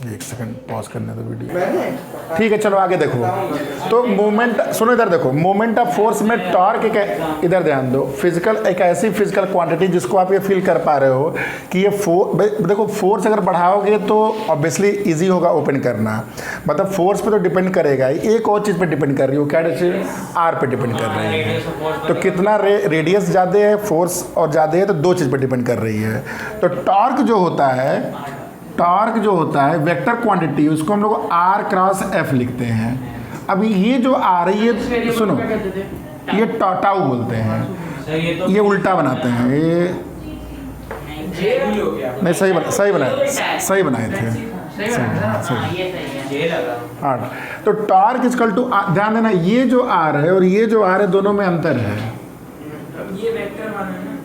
एक सेकंड पॉज करने दो वीडियो। ठीक है चलो आगे देखो। तो मूवमेंट, सुनो इधर देखो, मूवमेंट ऑफ फोर्स में टॉर्क एक, इधर ध्यान दो, फिजिकल एक ऐसी फिजिकल क्वांटिटी जिसको आप ये फील कर पा रहे हो कि ये देखो फोर्स अगर बढ़ाओगे तो ऑब्वियसली इजी होगा ओपन करना, मतलब फोर्स पे तो डिपेंड करेगा। एक और चीज़ पे डिपेंड कर रही हो, क्या आर पे डिपेंड कर रही है। तो कितना रेडियस ज़्यादा है, फोर्स और ज़्यादा है, तो 2 चीज़ पे डिपेंड कर रही है। तो टॉर्क जो होता है, टॉर्क जो होता है वेक्टर क्वांटिटी, उसको हम लोग आर क्रॉस एफ लिखते हैं। अभी ये जो आ रही है, सुनो, ये टाउ बोलते हैं, ये उल्टा बनाते हैं, ये जेल हो गया। नहीं सही बनाए थे, सही। हाँ, तो टॉर्क इक्वल टू, ध्यान देना, ये जो आर है और ये जो आर है दोनों में अंतर है। ये वेक्टर बना है।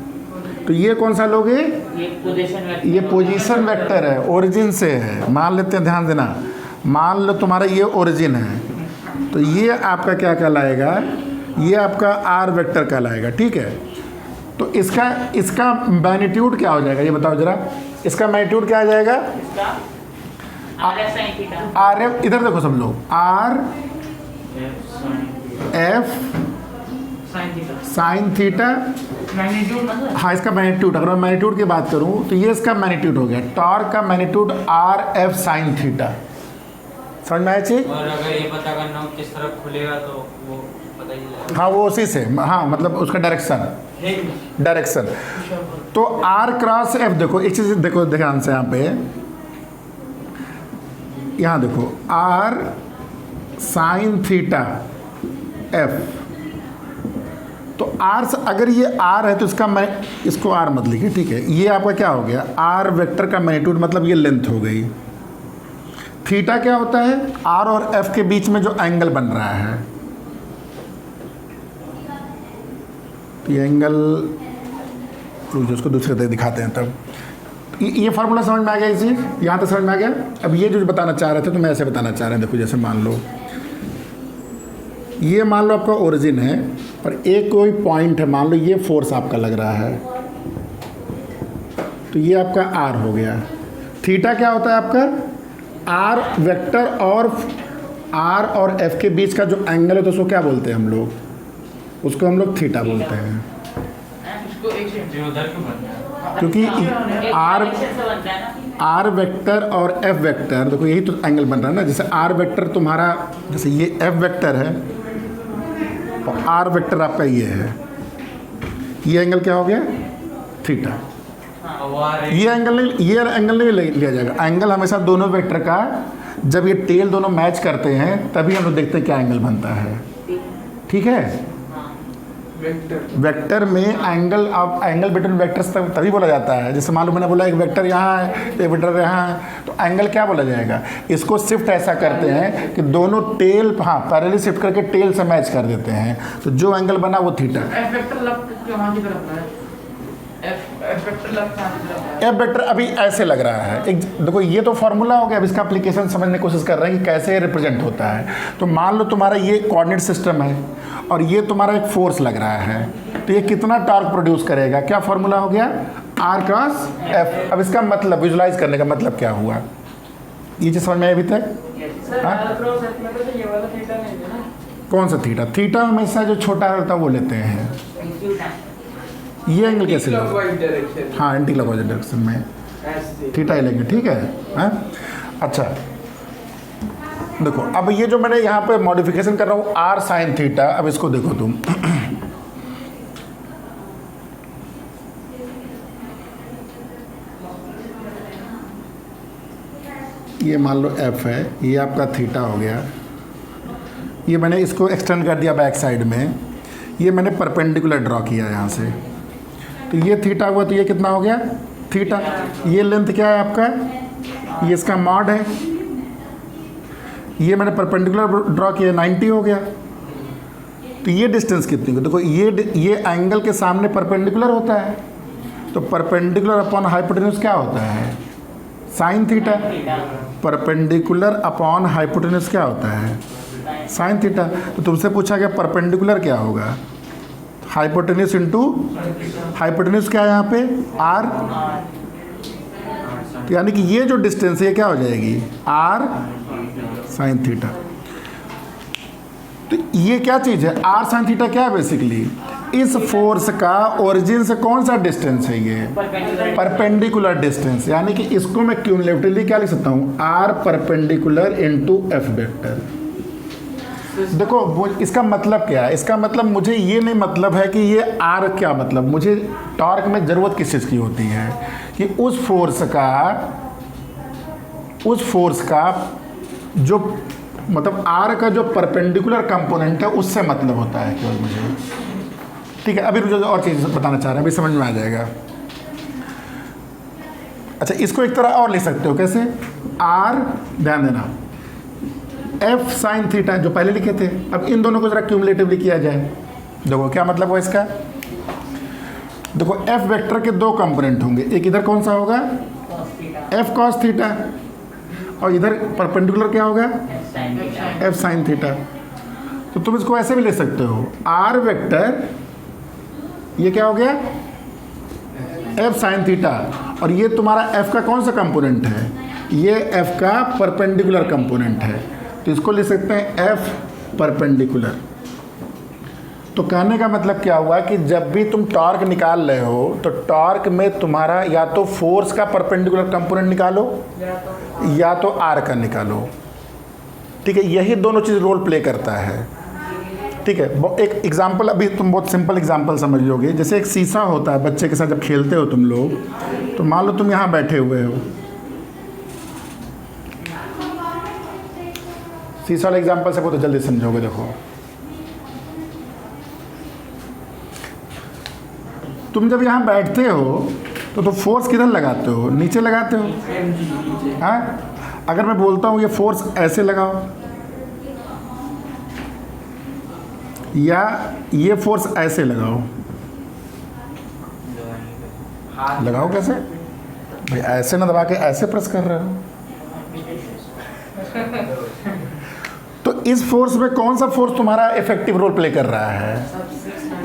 तो ये कौन सा लोगे, ये पोजीशन वेक्टर है, ओरिजिन से है। मान लेते हैं, ध्यान देना, मान लो तुम्हारा ये ओरिजिन है, तो ये आपका क्या कहलाएगा, ये आपका आर वेक्टर कहलाएगा। ठीक है, तो इसका मैग्नीट्यूड क्या हो जाएगा, ये बताओ जरा, इसका मैग्नीट्यूड क्या आ जाएगा, आर एफ, इधर देखो सब लोग, आर एफ साइन थीटा। हाँ, इसका मैग्नीट्यूड, अगर मैं मैग्नीट्यूड की बात करूं तो ये इसका मैग्नीट्यूड हो गया, टॉर्क का magnitude R F sine theta. समझ में आया चीज? और अगर ये पता करना हो किस तरफ खुलेगा तो वो पता ही चलेगा। हाँ, वो उसी से, हाँ मतलब उसका डायरेक्शन। तो आर क्रॉस एफ, देखो एक चीज़ देखो ध्यान से, यहाँ पे यहाँ देखो, आर साइन थीटा एफ, तो आर से अगर ये आर है तो इसका मैं इसको आर मत लिखिए, ठीक है। ये आपका क्या हो गया, आर वेक्टर का मैग्नीट्यूड, मतलब ये लेंथ हो गई। थीटा क्या होता है, आर और एफ के बीच में जो एंगल बन रहा है, तो ये एंगल, उसको दूसरे तरह दिखाते हैं। तब ये फार्मूला समझ में आ गया, इसी यहाँ तक समझ में आ गया। अब ये जो बताना चाह रहे थे तो मैं ऐसे बताना चाह रहे हैं, देखो जैसे मान लो, ये मान लो आपका ओरिजिन है और एक कोई पॉइंट है, मान लो ये फोर्स आपका लग रहा है, तो ये आपका आर हो गया। थीटा क्या होता है आपका, आर वेक्टर और आर और एफ के बीच का जो एंगल है, तो उसको क्या बोलते हैं हम लोग, उसको हम लोग थीटा बोलते हैं। क्योंकि आर वेक्टर और एफ वेक्टर, देखो यही तो एंगल बन रहा है ना। जैसे आर वेक्टर तुम्हारा, जैसे ये एफ वेक्टर है और आर वेक्टर आपका ये है, ये एंगल क्या हो गया, थीटा। ये एंगल नहीं लिया जाएगा। एंगल हमेशा दोनों वेक्टर का, जब ये टेल दोनों मैच करते हैं तभी हम लोग देखते हैं क्या एंगल बनता है। ठीक है, वेक्टर में एंगल, अब एंगल बिटवीन वेक्टर्स तभी बोला जाता है। जैसे मान लो मैंने बोला एक वेक्टर यहाँ है, एक वेक्टर यहाँ है, तो एंगल क्या बोला जाएगा, इसको शिफ्ट ऐसा करते हैं कि दोनों टेल, हाँ पैरेलल शिफ्ट करके टेल से मैच कर देते हैं, तो जो एंगल बना वो थीटा। एफ वेक्टर अभी ऐसे लग रहा है, एक देखो ये तो फॉर्मूला हो गया। अब इसका एप्लीकेशन समझने की कोशिश कर रहे हैं कि कैसे रिप्रेजेंट होता है। तो मान लो तुम्हारा ये कोऑर्डिनेट सिस्टम है और ये तुम्हारा एक फोर्स लग रहा है, तो ये कितना टॉर्क प्रोड्यूस करेगा, क्या फॉर्मूला हो गया, आर क्रॉस एफ। अब इसका मतलब विजुलाइज करने का मतलब क्या हुआ, ये चीज़ समझ में आई अभी तक? सर हाँ? एल क्रॉस एफ में तो ये वाला थीटा नहीं है ना। कौन सा थीटा? थीटा हमेशा जो छोटा होता है वो लेते हैं। ये एंगल कैसे लेंगे? क्लॉकवाइज डायरेक्शन हाँ, एंटी क्लॉकवाइज डायरेक्शन में ऐसे। थीटा ही लेंगे, ठीक है। हाँ, अच्छा देखो, अब ये जो मैंने यहाँ पे मॉडिफिकेशन कर रहा हूँ आर साइन थीटा, अब इसको देखो तुम ये मान लो एफ है, ये आपका थीटा हो गया, ये मैंने इसको एक्सटेंड कर दिया बैक साइड में, ये मैंने परपेंडिकुलर ड्रॉ किया यहाँ से, तो ये थीटा हुआ, तो ये कितना हो गया? थीटा। ये लेंथ क्या है आपका? ये इसका मॉड है, ये मैंने परपेंडिकुलर ड्रॉ किया 90 हो गया। तो ये डिस्टेंस कितनी हो? देखो ये एंगल के सामने परपेंडिकुलर होता है, तो परपेंडिकुलर अपॉन हाइपोटेन्यूज क्या होता है? Sine theta. Perpendicular upon hypotenuse क्या होता है? Sign theta. तो तुमसे पूछा गया परपेंडिकुलर क्या होगा? हाइपोटेन्यूज इंटू हाइपोटेन्यूज क्या है यहाँ पे? आर। तो यानी कि ये जो डिस्टेंस है ये क्या हो जाएगी? R sine theta. तो ये क्या चीज़ है? आर साइन थीटा क्या है बेसिकली? इस फोर्स का ओरिजिन से कौन सा डिस्टेंस है? ये परपेंडिकुलर डिस्टेंस। यानी कि इसको मैं क्यूमुलेटिवली क्या लिख सकता हूँ? R perpendicular into F vector. देखो वो इसका मतलब क्या है? इसका मतलब मुझे ये नहीं मतलब है कि ये आर, क्या मतलब, मुझे टॉर्क में ज़रूरत किस चीज़ की होती है कि उस फोर्स का जो मतलब आर का जो परपेंडिकुलर कंपोनेंट है उससे मतलब होता है केवल मुझे। ठीक है, अभी मुझे और चीज़ बताना चाह रहे हैं, अभी समझ में आ जाएगा। अच्छा, इसको एक तरह और लिख सकते हो, कैसे? आर, ध्यान देना, एफ साइन थीटा जो पहले लिखे थे, अब इन दोनों को जरा क्यूमुलेटिवली किया जाए। देखो क्या मतलब हुआ इसका। देखो एफ वेक्टर के दो कंपोनेंट होंगे, एक इधर कौन सा होगा? एफ कॉस थीटा, और इधर परपेंडिकुलर क्या होगा? F sine theta. तो तुम इसको ऐसे भी ले सकते हो, आर वेक्टर ये क्या हो गया? एफ साइन थीटा, और ये तुम्हारा एफ का कौन सा कंपोनेंट है? ये एफ का परपेंडिकुलर कंपोनेंट है, तो इसको ले सकते हैं एफ परपेंडिकुलर। तो कहने का मतलब क्या हुआ कि जब भी तुम टॉर्क निकाल रहे हो तो टॉर्क में तुम्हारा या तो फोर्स का परपेंडिकुलर कंपोनेंट निकालो या तो आर का निकालो। ठीक है, यही दोनों चीज़ रोल प्ले करता है। ठीक है, एक एग्जांपल, अभी तुम बहुत सिंपल एग्जांपल समझ लोगे। जैसे एक शीशा होता है, बच्चे के साथ जब खेलते हो तुम लोग, तो मान लो तुम यहाँ बैठे हुए हो, शीशा वाला एग्जांपल से बहुत जल्दी समझोगे। देखो तुम जब यहाँ बैठते हो तो फोर्स किधर लगाते हो? नीचे लगाते हो। हाँ, अगर मैं बोलता हूँ ये फोर्स ऐसे लगाओ, या ये फोर्स ऐसे लगाओ, लगाओ कैसे भाई? ऐसे ना दबा के ऐसे प्रेस कर रहे हो। तो इस फोर्स में कौन सा फोर्स तुम्हारा इफेक्टिव रोल प्ले कर रहा है?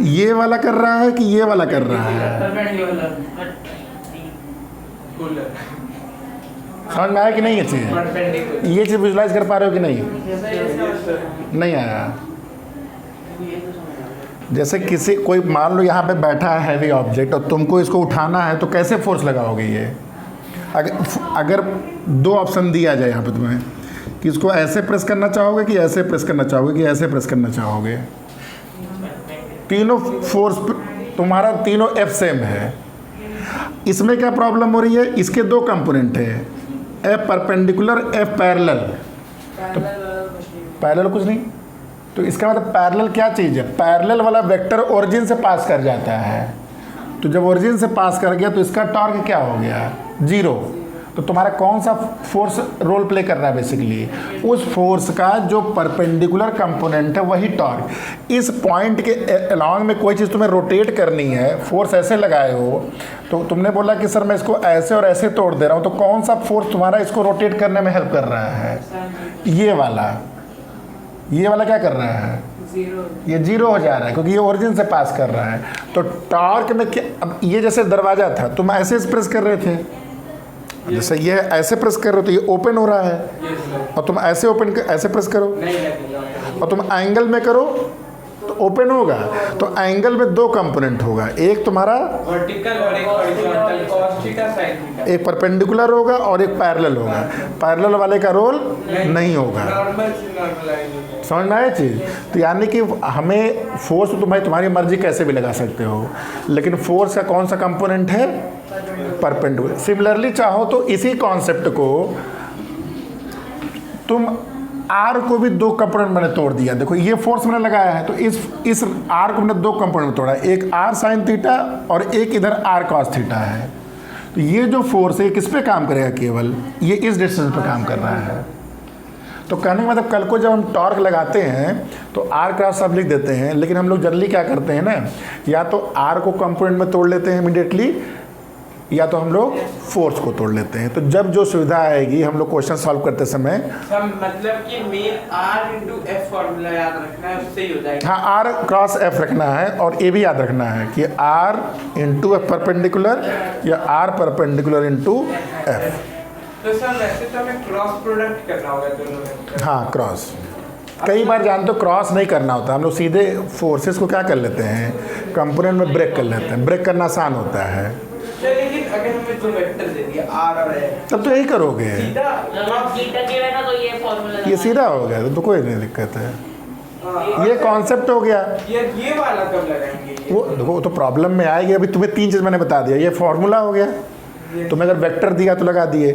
ये वाला कर रहा है कि ये वाला कर रहा है? समझ में आया कि नहीं? ये चीज़, ये चीज़ विजुलाइज कर पा रहे हो कि नहीं? नहीं आया। जैसे किसी कोई मान लो यहाँ पे बैठा है हैवी ऑब्जेक्ट और तुमको इसको उठाना है, तो कैसे फोर्स लगाओगे? ये अगर दो ऑप्शन दिया जाए यहाँ पे तुम्हें कि इसको ऐसे प्रेस करना चाहोगे कि ऐसे प्रेस करना चाहोगे कि ऐसे प्रेस करना चाहोगे, तीनों फोर्स तुम्हारा तीनों एफ सेम है। इसमें क्या प्रॉब्लम हो रही है? इसके दो कंपोनेंट है, एफ परपेंडिकुलर, एफ पैरेलल। तो पैरेलल कुछ नहीं, तो इसका मतलब पैरेलल क्या चीज़ है? पैरेलल वाला वेक्टर ओरिजिन से पास कर जाता है, तो जब ओरिजिन से पास कर गया तो इसका टॉर्क क्या हो गया? जीरो। तो तुम्हारा कौन सा फोर्स रोल प्ले कर रहा है? बेसिकली उस फोर्स का जो परपेंडिकुलर कंपोनेंट है वही टॉर्क। इस पॉइंट के अलॉन्ग में कोई चीज़ तुम्हें रोटेट करनी है, फोर्स ऐसे लगाए हो, तो तुमने बोला कि सर मैं इसको ऐसे और ऐसे तोड़ दे रहा हूँ, तो कौन सा फोर्स तुम्हारा इसको रोटेट करने में हेल्प कर रहा है? ये वाला। ये वाला क्या कर रहा है? ये जीरो हो जा रहा है क्योंकि ये ओरिजिन से पास कर रहा है। तो टॉर्क में क्या, अब ये जैसे दरवाज़ा था, तुम ऐसे प्रेस कर रहे थे, जैसे ये ऐसे प्रेस कर रहे हो तो ये ओपन हो रहा है, ये सर और तुम ऐसे ऐसे प्रेस करो नहीं लगेगा। और तुम एंगल में करो तो ओपन होगा। तो एंगल में दो कंपोनेंट होगा, एक तुम्हारा वर्टिकल और एक horizontal, cos theta sin theta. एक परपेंडिकुलर होगा और एक पैरेलल होगा। पैरेलल वाले का रोल नहीं होगा। नॉर्मल से नॉर्मलाइज हो जाएगा। समझ में आया चीज़? तो यानी कि हमें फोर्स तो तुम्हारी मर्जी कैसे भी लगा सकते हो, लेकिन फोर्स का कौन सा कंपोनेंट है? परपेंडिकुलर। सिमिलरली चाहो तो इसी कॉन्सेप्ट को तुम आर को भी दो कंपोनेंट मैंने तोड़ दिया। देखो ये फोर्स मैंने लगाया है तो इस आर को मैंने दो कंपोनेंट में तोड़ा, एक आर साइन थीटा और एक इधर आर कॉस थीटा है। तो ये जो फोर्स है किस पे काम करेगा? केवल ये इस डिस्टेंस पे काम कर रहा है। तो कहने का मतलब कल को जब हम टॉर्क लगाते हैं तो आर क्रॉस सब लिख देते हैं, लेकिन हम लोग जनरली क्या करते हैं ना, या तो आर को कंपोनेंट में तोड़ लेते हैं इमीडिएटली, या तो हम लोग फोर्स को तोड़ लेते हैं। तो जब जो सुविधा आएगी हम लोग क्वेश्चन सॉल्व करते समय, सब मतलब कि main R into F formula याद रखना है, उससे ही हो जाएगा। हाँ आर क्रॉस एफ रखना है और ये भी याद रखना है कि आर इंटू एफ परपेंडिकुलर या आर परपेंडिकुलर इंटू एफ। तो सर वैसे तो हमें क्रॉस प्रोडक्ट करना होगा दोनों में। हाँ क्रॉस, कई बार जानते हो क्रॉस नहीं करना होता, हम लोग सीधे फोर्सेस को क्या कर लेते हैं, कंपोनेंट में ब्रेक कर लेते हैं। ब्रेक करना आसान होता है। तो लेकिन अगर हमें दो वेक्टर दे दिया R और F, तब तो यही करोगे, सीधा अगर थीटा के है ना तो ये फॉर्मूला ये सीधा हो गया तो कोई नहीं दिक्कत है। हाँ, ये कॉन्सेप्ट हो गया। ये वाला कब लगाएंगे? वो देखो वो तो प्रॉब्लम में आएगी। अभी तुम्हें तीन चीज़ मैंने बता दिया, ये फॉर्मूला हो गया, तुम्हें अगर वेक्टर दिया तो लगा दिए।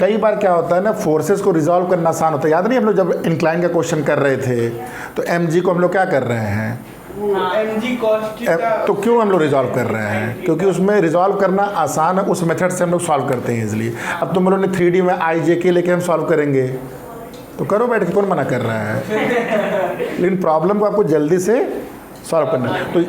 कई बार क्या होता है ना, फोर्सेस को रिजॉल्व करना आसान होता है। याद नहीं हम लोग जब इंक्लाइन का क्वेश्चन कर रहे थे तो mg को हम लोग क्या कर रहे हैं, mg cos थीटा। तो क्यों हम लोग रिजॉल्व कर रहे हैं? क्योंकि उसमें रिजॉल्व करना आसान है, उस मेथड से हम लोग सॉल्व करते हैं इजली। अब तुम लोगों ने 3D में IJK लेके हम सॉल्व करेंगे तो करो बैठ के, कौन मना कर रहा है? लेकिन प्रॉब्लम को आपको जल्दी से सॉल्व करना है। तो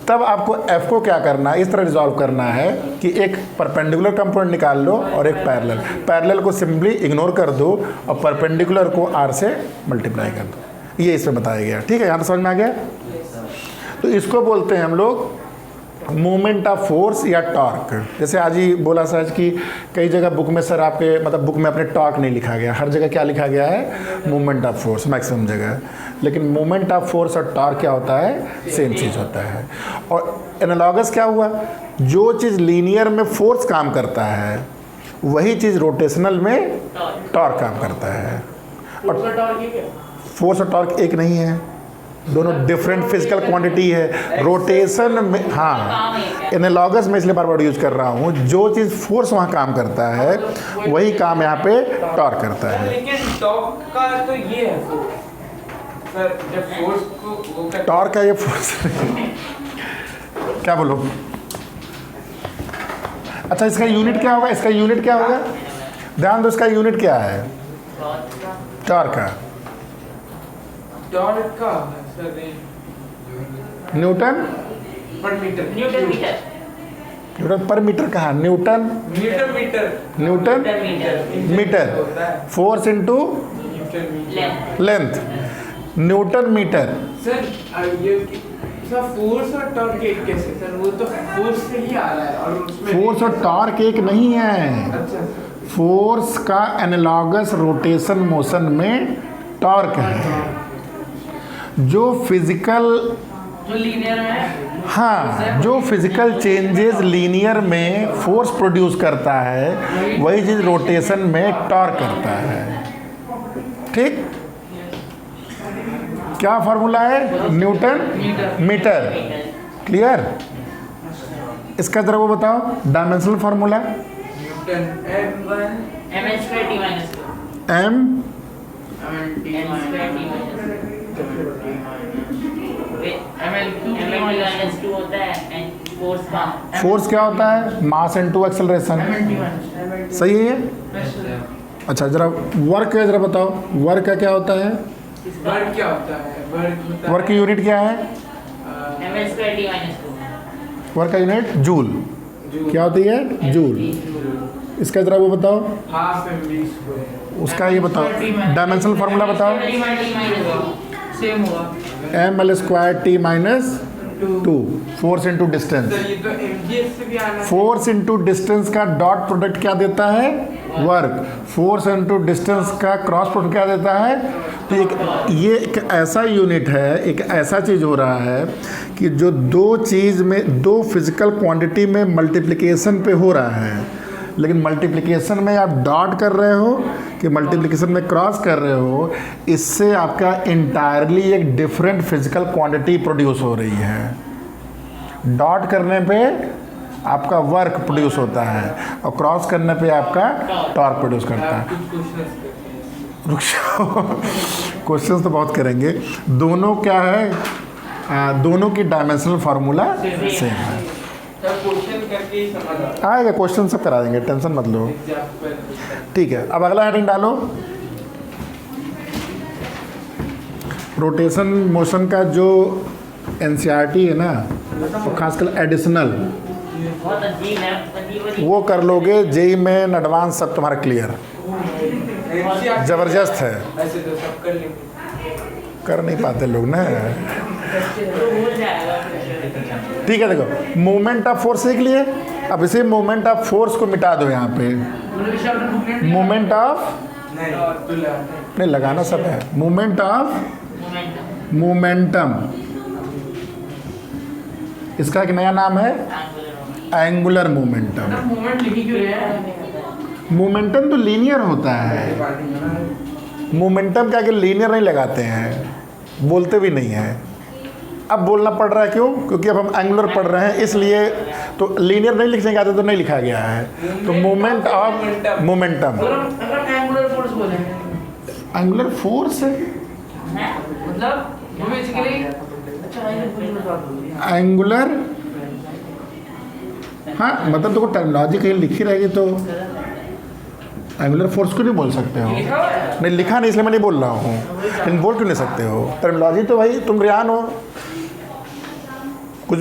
तब आपको F को क्या करना है, इस तरह रिजॉल्व करना है कि एक परपेंडिकुलर कंपोनेंट निकाल लो और एक पैरेलल। पैरेलल को सिंपली इग्नोर कर दो और परपेंडिकुलर को R से मल्टीप्लाई कर दो। ये इसमें बताया गया। ठीक है, यहाँ समझ में आ गया? तो इसको बोलते हैं हम लोग मोमेंट ऑफ फोर्स या टॉर्क। जैसे आज ही बोला सर कि कई जगह बुक में सर आपके मतलब बुक में अपने टॉर्क नहीं लिखा गया, हर जगह क्या लिखा गया है, मोमेंट ऑफ फोर्स मैक्सिमम जगह। लेकिन मोमेंट ऑफ फोर्स और टॉर्क क्या होता है, सेम चीज़ होता है। और एनालॉगस क्या हुआ, जो चीज़ लीनियर में फोर्स काम करता है वही चीज़ रोटेशनल में टॉर्क काम करता है। और फोर्स और टॉर्क एक नहीं है, दोनों डिफरेंट फिजिकल क्वांटिटी है। रोटेशन में हाँ एनालॉगस में इसलिए बार बार यूज कर रहा हूँ, जो चीज़ फोर्स वहाँ काम करता है वही काम यहाँ पे टॉर्क करता है। लेकिन टॉर्क का तो ये है सर, जब फोर्स को वो करते टॉर्क का ये फोर्स क्या बोलो, अच्छा इसका यूनिट क्या होगा, इसका यूनिट क्या होगा, ध्यान दो इसका यूनिट क्या है टॉर्क का, टॉर्क का सर न्यूटन पर मीटर, न्यूटन मीटर, न्यूटन पर मीटर कहाँ, newton newton metre, newton metre metre, होता है force into newton metre. Length, newton metre. Sir ये सर फोर्स और टॉर्क एक कैसे सर, वो तो फोर्स से ही आ रहा है और उसमें फोर्स और टॉर्क एक नहीं है, अच्छा फोर्स का एनालॉगस रोटेशन मोशन में टॉर्क है। जो फिजिकल जो लीनियर है, हाँ जो फिजिकल चेंजेस लीनियर में फोर्स प्रोड्यूस करता है वही चीज़ रोटेशन में टॉर्क करता है। ठीक, क्या फार्मूला है, न्यूटन मीटर। क्लियर, इसका जरा वो बताओ dimensional formula, newton m1 ml square t minus 2, M ml square t minus 2 होता है एंड फोर्स का फोर्स क्या होता है, मास इनटू एक्सेलरेशन। सही है ये? अच्छा जरा वर्क का जरा बताओ, वर्क का क्या होता है, वर्क क्या होता है, वर्क होता वर्क की यूनिट क्या है, ml square t minus 2, work का यूनिट जूल। जो क्या होती है, जूल। इसका जरा वो बताओ, हाफ mv स्क्वायर। उसका ये बताओ डायमेंशनल फार्मूला बताओ, सेम होगा M L square T minus 2, force into distance. Sir ये तो mgs से भी आना है। फोर्स इंटू डिस्टेंस का डॉट प्रोडक्ट क्या देता है, वर्क, फोर्स इनटू डिस्टेंस का क्रॉस प्रोडक्ट क्या देता है? तो ये एक ऐसा यूनिट है, एक ऐसा चीज़ हो रहा है कि जो दो चीज़ में, दो फिजिकल क्वांटिटी में मल्टीप्लिकेशन पे हो रहा है, लेकिन मल्टीप्लिकेशन में आप डॉट कर रहे हो कि मल्टीप्लिकेशन में क्रॉस कर रहे हो, इससे आपका इंटायरली एक डिफरेंट फिजिकल क्वांटिटी प्रोड्यूस हो रही है। डॉट करने पे आपका वर्क प्रोड्यूस होता है और क्रॉस करने पे आपका टॉर्क प्रोड्यूस करता है। रुक जाओ, क्वेश्चंस तो बहुत करेंगे। दोनों क्या है, दोनों की डायमेंशनल फार्मूला सेम है। आएगा क्वेश्चन, सब करा देंगे, टेंशन मत लो। ठीक है, अब अगला हेडिंग डालो। रोटेशन मोशन का जो एनसीईआरटी है ना, वो खासकर एडिशनल, बहुत अजीब है, वो कर लोगे जेई में एडवांस, सब तुम्हारा क्लियर, जबरदस्त है। ऐसे तो सब कर लेंगे, कर नहीं पाते लोग ना। तो भूल जाएगा। ठीक है, देखो मोमेंट ऑफ फोर्स सीख लिए। अब इसे मोमेंट ऑफ फोर्स को मिटा दो यहाँ पे। मोमेंट ऑफ नहीं लगाना सब है। मोमेंट ऑफ मोमेंटम, इसका एक नया नाम है एंगुलर मोमेंटम। मोमेंट लिखी क्यों रहे हैं? मोमेंटम तो लीनियर होता है। मोमेंटम क्या कि लीनियर नहीं लगाते हैं, बोलते भी नहीं है। अब बोलना पड़ रहा है, क्यों? क्योंकि अब हम एंगुलर पढ़ रहे हैं, इसलिए। तो लीनियर नहीं लिखने के आते तो नहीं लिखा गया है। तो moment of momentum, angular force बोले, एंगुलर फोर्स है, मतलब बेसिकली एंगुलर। हाँ, मतलब देखो टर्मिनोलॉजी कहीं लिखी रहेगी तो एंगुलर फोर्स को नहीं बोल सकते हो। नहीं लिखा नहीं, इसलिए मैं नहीं बोल रहा हूँ, लेकिन बोल क्यों नहीं सकते हो? टर्मिनोलॉजी तो भाई तुम रियान हो, कुछ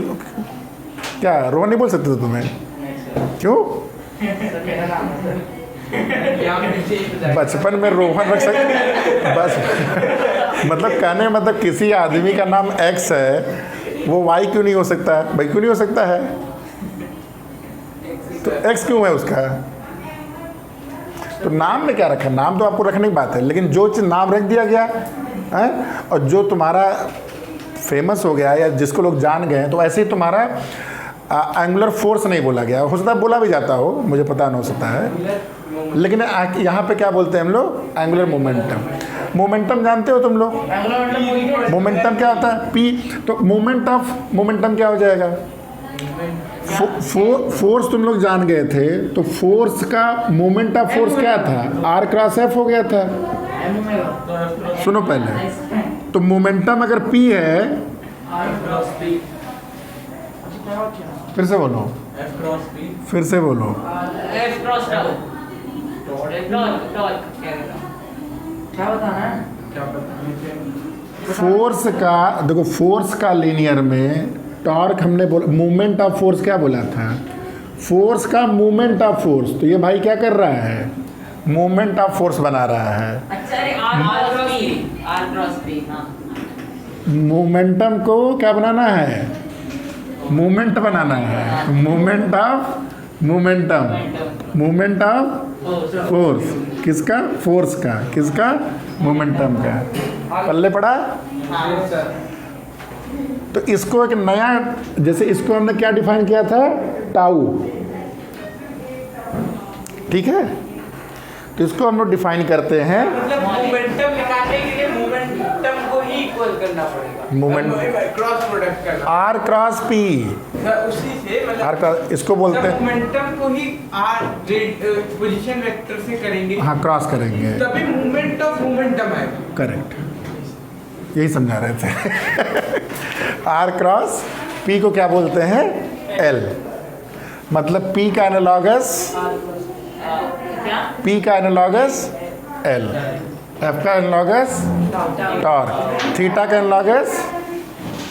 क्या रोहन नहीं बोल सकते थे तुम्हें? क्यों? बचपन में रोहन रख सकते बस। मतलब कहने मतलब किसी आदमी का नाम एक्स है, वो वाई क्यों नहीं हो सकता है? भाई क्यों नहीं हो सकता है? तो एक्स क्यों है उसका? तो नाम में क्या रखा? नाम तो आपको रखने की बात है, लेकिन जो चीज़ नाम रख दिया गया है और जो तुम्हारा फेमस हो गया या जिसको लोग जान गए हैं, तो ऐसे ही तुम्हारा एंगुलर फोर्स नहीं बोला गया। हो सकता है बोला भी जाता हो, मुझे पता नहीं हो सकता है, लेकिन यहाँ पे क्या बोलते हैं हम लोग? Angular momentum. मोमेंटम जानते हो तुम लोग? मोमेंटम क्या होता है? पी। तो मोमेंट ऑफ मोमेंटम क्या हो जाएगा? फोर्स तुम लोग जान गए थे, तो फोर्स का मोमेंट ऑफ फोर्स क्या था? आर क्रॉस एफ हो गया था। सुनो पहले, तो मोमेंटम अगर पी है, फिर से बोलो, फिर से बोलो, क्या बताना? फोर्स का देखो, फोर्स का लीनियर में टॉर्क हमने बोला, मूवमेंट ऑफ फोर्स क्या बोला था? फोर्स का मूवमेंट ऑफ फोर्स। तो ये भाई क्या कर रहा है? मूवमेंट ऑफ फोर्स बना रहा है। मोमेंटम को क्या बनाना है? मूवमेंट बनाना है। Movement of momentum, movement of force. किसका? फोर्स का। किसका? मोमेंटम का। पल्ले पड़ा? तो इसको एक नया, जैसे इसको हमने क्या डिफाइन किया था? टाउ। ठीक है, तो इसको हम लोग डिफाइन करते हैं। मतलब मोमेंटम निकालने के लिए मोमेंटम को ही इक्वल करना पड़ेगा। मोमेंट क्रॉस प्रोडक्ट करना, आर क्रॉस पी। उसी से मतलब आर क्रॉस, इसको बोलते हैं मोमेंटम को ही आर पोजीशन वेक्टर से करेंगे। हाँ, क्रॉस करेंगे, तभी मूवमेंट ऑफ मोमेंटम आएगा। करेक्ट, यही समझा रहे थे। आर क्रॉस पी को क्या बोलते हैं? एल। मतलब पी का एनालॉगस, पी का एनालॉगस एल, एफ का एनालॉगस टॉर्क, थीटा का एनालॉगस,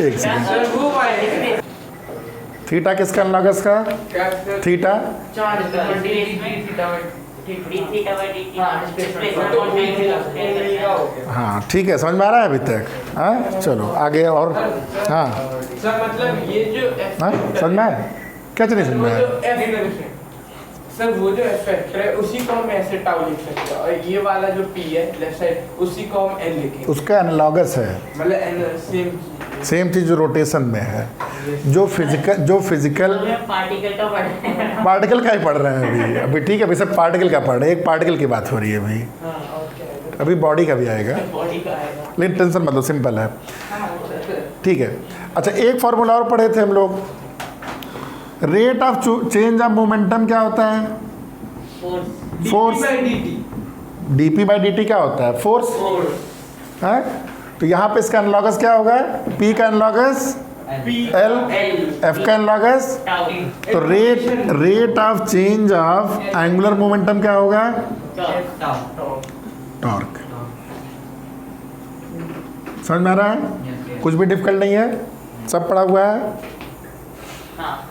एक सेकेंड, थीटा किसका एनालॉगस का? थीटा हाँ, ठीक है, समझ में आ रहा है अभी तक? हाँ, चलो आगे। और हाँ सर मतलब ये जो हाँ, समझ में आया? क्या चीज़ समझ में आया? सर वो जो फैक्टर है उसी को हम ऐसे टाउ लिख सकते हैं, और ये वाला जो पी है लेफ्ट साइड उसी को हम एन लिखेंगे, उसका एनालॉगस है, मतलब एन सेम चीज़ जो रोटेशन में है। जो फिजिकल पार्टिकल का पढ़ रहे हैं। पार्टिकल का ही पढ़ रहे हैं अभी ठीक है, अभी सब पार्टिकल का पढ़ रहे हैं, एक पार्टिकल की बात हो रही है अभी, हाँ और क्या है, अभी बॉडी का भी आएगा, बॉडी का आएगा। लेकिन टेंशन मतलब सिंपल है, हाँ ठीक है। अच्छा एक फार्मूला और पढ़े थे हम लोग, rate of change of momentum क्या होता है? Force. Force. dp by dt क्या होता है? फोर्स है। तो यहाँ पे इसका एनालॉगस क्या होगा? p का एनालॉगस l, f का एनालॉगस, तो rate of change of angular momentum क्या होगा? टॉर्क। समझ में आ रहा है? कुछ भी डिफिकल्ट नहीं है, सब पढ़ा हुआ है। हाँ।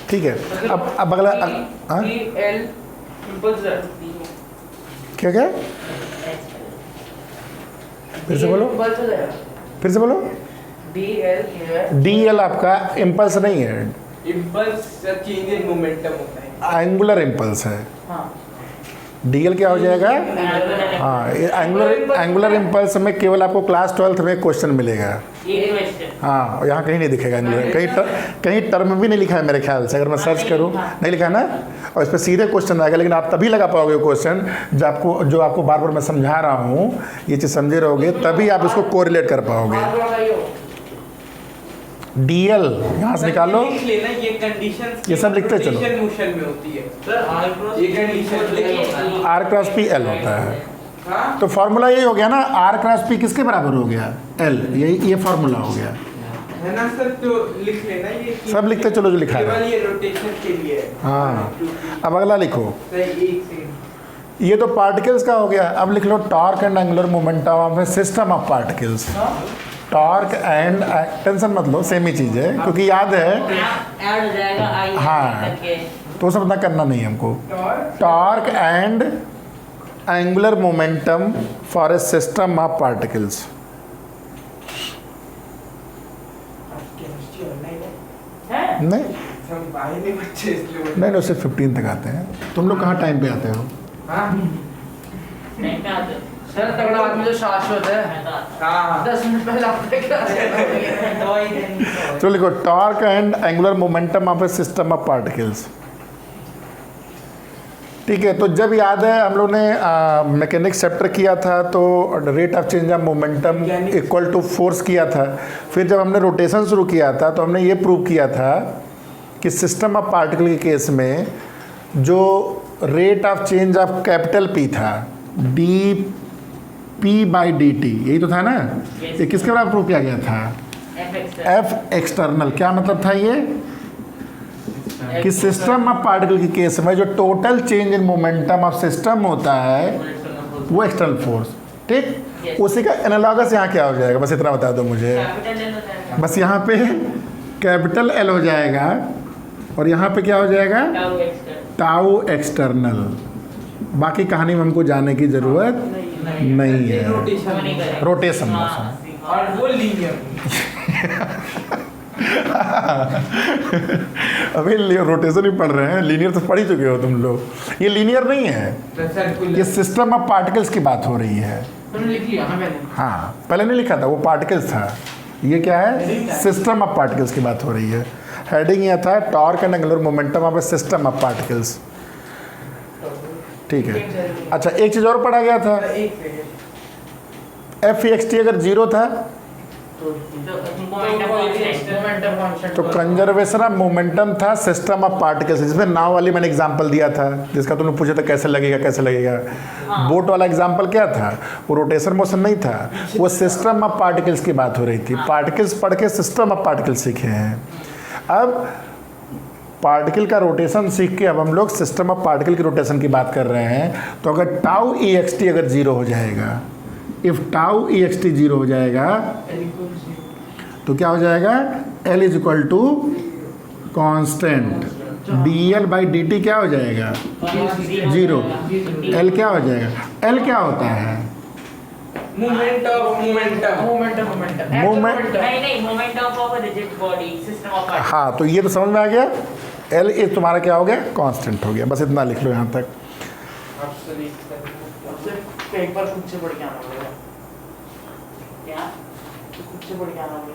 ठीक है, अब अगला हाँ एल इम्पल्सर, क्या क्या? फिर से बोलो, फिर से बोलो। DL आपका इम्पल्स नहीं है, इम्पल्स चेंज इन मोमेंटम होता है, एंगुलर इम्पल्स है। हाँ DL क्या हो जाएगा? हाँ, ये एंगुलर इम्पल्स में केवल आपको क्लास 12th में क्वेश्चन मिलेगा। हाँ, यहाँ कहीं नहीं दिखेगा एंगुलर, कहीं टर्म भी नहीं लिखा है मेरे ख्याल से, अगर मैं सर्च करूँ नहीं लिखा है ना, और इस पर सीधे क्वेश्चन आएगा, लेकिन आप तभी लगा पाओगे क्वेश्चन जो आपको बार बार मैं समझा रहा हूँ, ये चीज़ समझे रहोगे तभी आप इसको कोरिलेट कर पाओगे। DL यहाँ से निकालो, लेना ये कंडीशन, ये सब लिखते चलो। मोशन में होती है सर, ये condition R cross P L होता है। हाँ तो फार्मूला यही हो गया ना, R क्रॉस P किसके बराबर हो गया? L। ये फार्मूला हो गया है ना सर, तो लिख लेना ये सब लिखते चलो जो लिखा है। केवल ये रोटेशन के लिए है। हाँ, अब अगला लिखो, सर एक सेकंड, ये तो पार्टिकल्स का हो गया। अब लिख लो torque and angular momentum of a system of particles. Torque and, tension मत लो, सेम ही चीज़ है, क्योंकि याद है। ऐड हो जाएगा आई हाँ। करके। तो सब पता करना नहीं हमको। Torque and angular momentum for a system of particles. नहीं हम भाई ने बच्चे इसलिए नहीं, उससे 15 तक आते हैं। तुम लोग कहाँ टाइम पे आते हो? हाँ नहीं क्या आते? सर तगड़ा आदमी तो शाश्वत है। मैं तो आता। हाँ 10 मिनट पहले आपने क्या दवाई देनी। तो लिखो torque and angular momentum of a system of particles. ठीक है, तो जब याद है हम लोग ने मैकेनिक्स चैप्टर किया था तो rate of change of momentum equal to force किया था। फिर जब हमने रोटेशन शुरू किया था तो हमने ये प्रूव किया था कि सिस्टम ऑफ पार्टिकल के केस में जो rate of change of capital P था, dp/dt, यही तो था ना। ये किसके बराबर प्रूव किया गया था? F external. क्या मतलब था ये? कि सिस्टम ऑफ पार्टिकल के केस में जो total change in momentum of system होता है वो एक्सटर्नल फोर्स। ठीक, उसी का एनालॉगस यहाँ क्या हो जाएगा? बस इतना बता दो मुझे। कैपिटल L होता है। बस यहाँ पे कैपिटल L हो जाएगा और यहाँ पे क्या हो जाएगा? Tau extra. Tau external. बाकी कहानी में हमको जाने की जरूरत नहीं है। Rotation motion. और वो लीनियर। अभी रोटेशन ही पढ़ रहे हैं, लीनियर तो पढ़ ही चुके हो तुम लोग। ये लीनियर नहीं है, ये सिस्टम ऑफ पार्टिकल्स की बात हो रही है। तुमने लिख लिया? हाँ मैंने। हाँ, पहले नहीं लिखा था, वो पार्टिकल्स था। ये क्या है? सिस्टम ऑफ पार्टिकल्स की बात हो रही है। हेडिंग यह था torque and angular momentum of a system of particles. ठीक है। अच्छा, एक चीज़ और पढ़ा गया था, एक सेकंड, F(xt) अगर 0 था तो कंजर्वेशन ऑफ मोमेंटम था सिस्टम ऑफ पार्टिकल्स। जिसमें नाव वाली मैंने एग्जांपल दिया था, जिसका तुमने पूछा था कैसे लगेगा कैसे लगेगा। बोट वाला एग्जांपल क्या था? वो रोटेशन मोशन नहीं था, वो सिस्टम ऑफ पार्टिकल्स की बात हो रही थी। पार्टिकल्स पढ़ के सिस्टम ऑफ पार्टिकल्स सीखे हैं। अब पार्टिकल का रोटेशन सीख के अब हम लोग सिस्टम ऑफ पार्टिकल की रोटेशन की बात कर रहे हैं। तो अगर टाउ EXT अगर 0 हो जाएगा, इफ टाउ EXT 0 हो जाएगा तो क्या हो जाएगा, L is equal to constant dl by dt क्या हो जाएगा, 0। L क्या हो जाएगा, L क्या होता है, मूवमेंट ऑफ मोमेंटम मोमेंट। नहीं moment of rigid body system of हाँ, तो ये तो समझ में आ गया। L इज तुम्हारा क्या हो गया, कांस्टेंट हो गया। बस इतना लिख लो यहाँ तक। एक बार खुद से पढ़ के आना पड़ेगा क्या, तो खुद से पढ़ के आना पड़ेगा।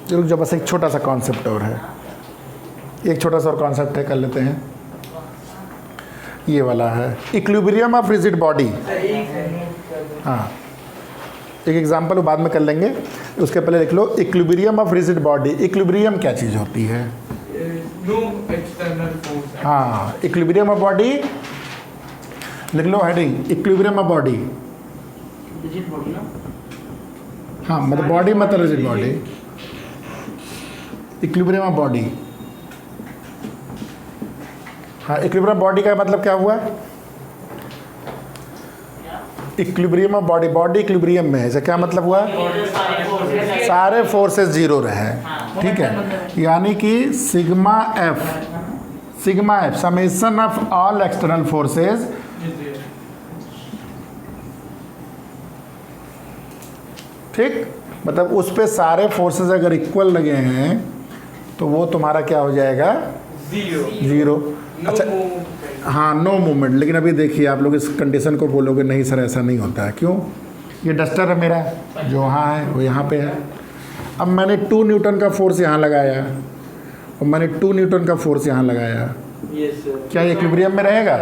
चलो जब बस एक छोटा सा कॉन्सेप्ट और है, एक छोटा सा और कॉन्सेप्ट है, कर लेते हैं। ये वाला है इक्विलिब्रियम ऑफ रिजिड बॉडी। हाँ, एक एग्जांपल बाद में कर लेंगे, उसके पहले लिख लो equilibrium of rigid body. Equilibrium क्या चीज़ होती है, नो एक्सटर्नल फोर्स। हाँ, इक्विलिब्रियम ऑफ बॉडी लिख लो heading, equilibrium of body. Rigid body ना, हाँ मतलब बॉडी मतलब rigid body, equilibrium of body. हाँ, इक्विलिब्रियम बॉडी का मतलब क्या हुआ, equilibrium of body, body equilibrium में है, इसका क्या मतलब हुआ, सारे फोर्सेस जीरो रहे। ठीक है, यानी कि sigma F summation of all external forces ठीक, मतलब उस पे सारे फोर्सेस अगर इक्वल लगे हैं तो वो तुम्हारा क्या हो जाएगा, जीरो। अच्छा, हाँ, नो मूवमेंट। लेकिन अभी देखिए आप लोग इस कंडीशन को बोलोगे नहीं सर ऐसा नहीं होता है, क्यों, ये डस्टर है मेरा, जो वहाँ है वो यहाँ पे है। अब मैंने 2 न्यूटन का फोर्स यहाँ लगाया और मैंने 2 न्यूटन का फोर्स यहाँ लगाया, क्या ये इक्विलिब्रियम में रहेगा,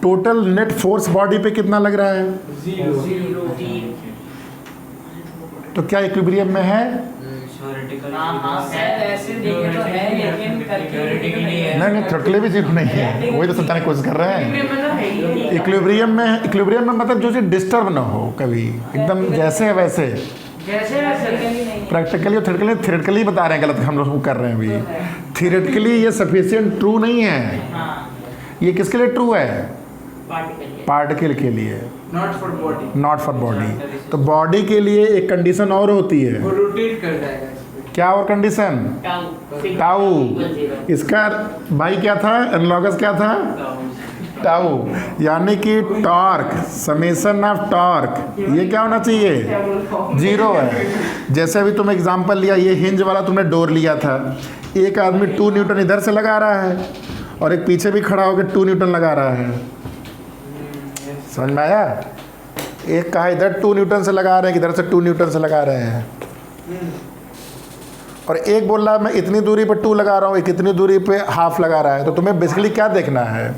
टोटल नेट फोर्स बॉडी पे कितना लग रहा है, तो क्या इक्विलिब्रियम में है, ऐसे देखे तो है लेकिन नहीं थ्योरेटिकली भी जीरो नहीं है, वही तो समझाने की कोशिश कर रहे हैं। इक्विलिब्रियम में मतलब जो चीज़ डिस्टर्ब ना हो कभी, एकदम जैसे है वैसे। प्रैक्टिकली और थ्योरेटिकली बता रहे हैं, गलत हम लोग कर रहे हैं अभी। थियोरेटिकली ये सफिशिएंट ट्रू नहीं है, ये किसके लिए ट्रू है, पार्टिकल के लिए, नॉट फॉर बॉडी। तो बॉडी के लिए एक कंडीशन और होती है, वो रोटेट कर जाएगा इस पे। क्या और कंडीशन, टाउ। इसका बाई क्या था, एनालॉगस क्या था, टाउ, यानी कि टॉर्क, समेशन ऑफ टॉर्क, ये क्या होना चाहिए, जीरो है। जैसे अभी तुम एग्जांपल लिया, ये हिंज वाला तुमने डोर लिया था, एक आदमी 2 न्यूटन इधर से लगा रहा है और एक पीछे भी खड़ा होकर 2 न्यूटन लगा रहा है, समझ में आया। एक कहा इधर 2 न्यूटन से लगा रहे हैं, इधर से 2 न्यूटन से लगा रहे हैं, और एक बोल रहा है मैं इतनी दूरी पे 2 लगा रहा हूँ, एक इतनी दूरी पे हाफ लगा रहा है। तो तुम्हें बेसिकली क्या देखना है,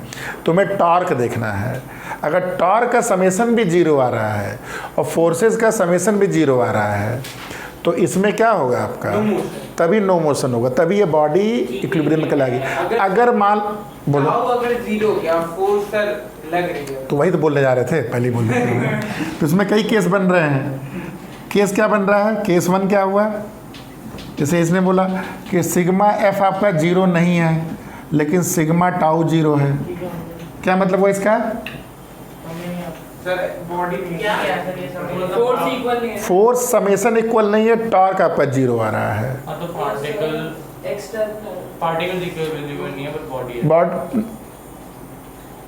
तुम्हें टॉर्क देखना है। अगर टॉर्क का समेशन भी जीरो आ रहा है और फोर्सेस का समेशन भी जीरो आ रहा है तो इसमें क्या होगा आपका, तभी नो मोशन होगा, तभी ये बॉडी इक्विलिब्रियम में कहलाएगी। अगर मान बोलो अगर जीरो हो गया, फोर्स सर लग रही है, तो वही तो बोलने जा रहे थे, पहले ही बोल रहे थे। तो इसमें कई केस बन रहे हैं। केस क्या बन रहा है, केस 1 क्या हुआ, जैसे इसने बोला कि सिग्मा एफ आपका जीरो नहीं है लेकिन सिग्मा टाउ जीरो है, क्या मतलब हुआ इसका, सर बॉडी फोर्स इक्वल नहीं है, फोर्स समेशन इक्वल नहीं है, टॉर्क आपका जीरो आ रहा है। तो पार्टिकल इक्विलिब्रियम नहीं है पर बॉडी है, बॉड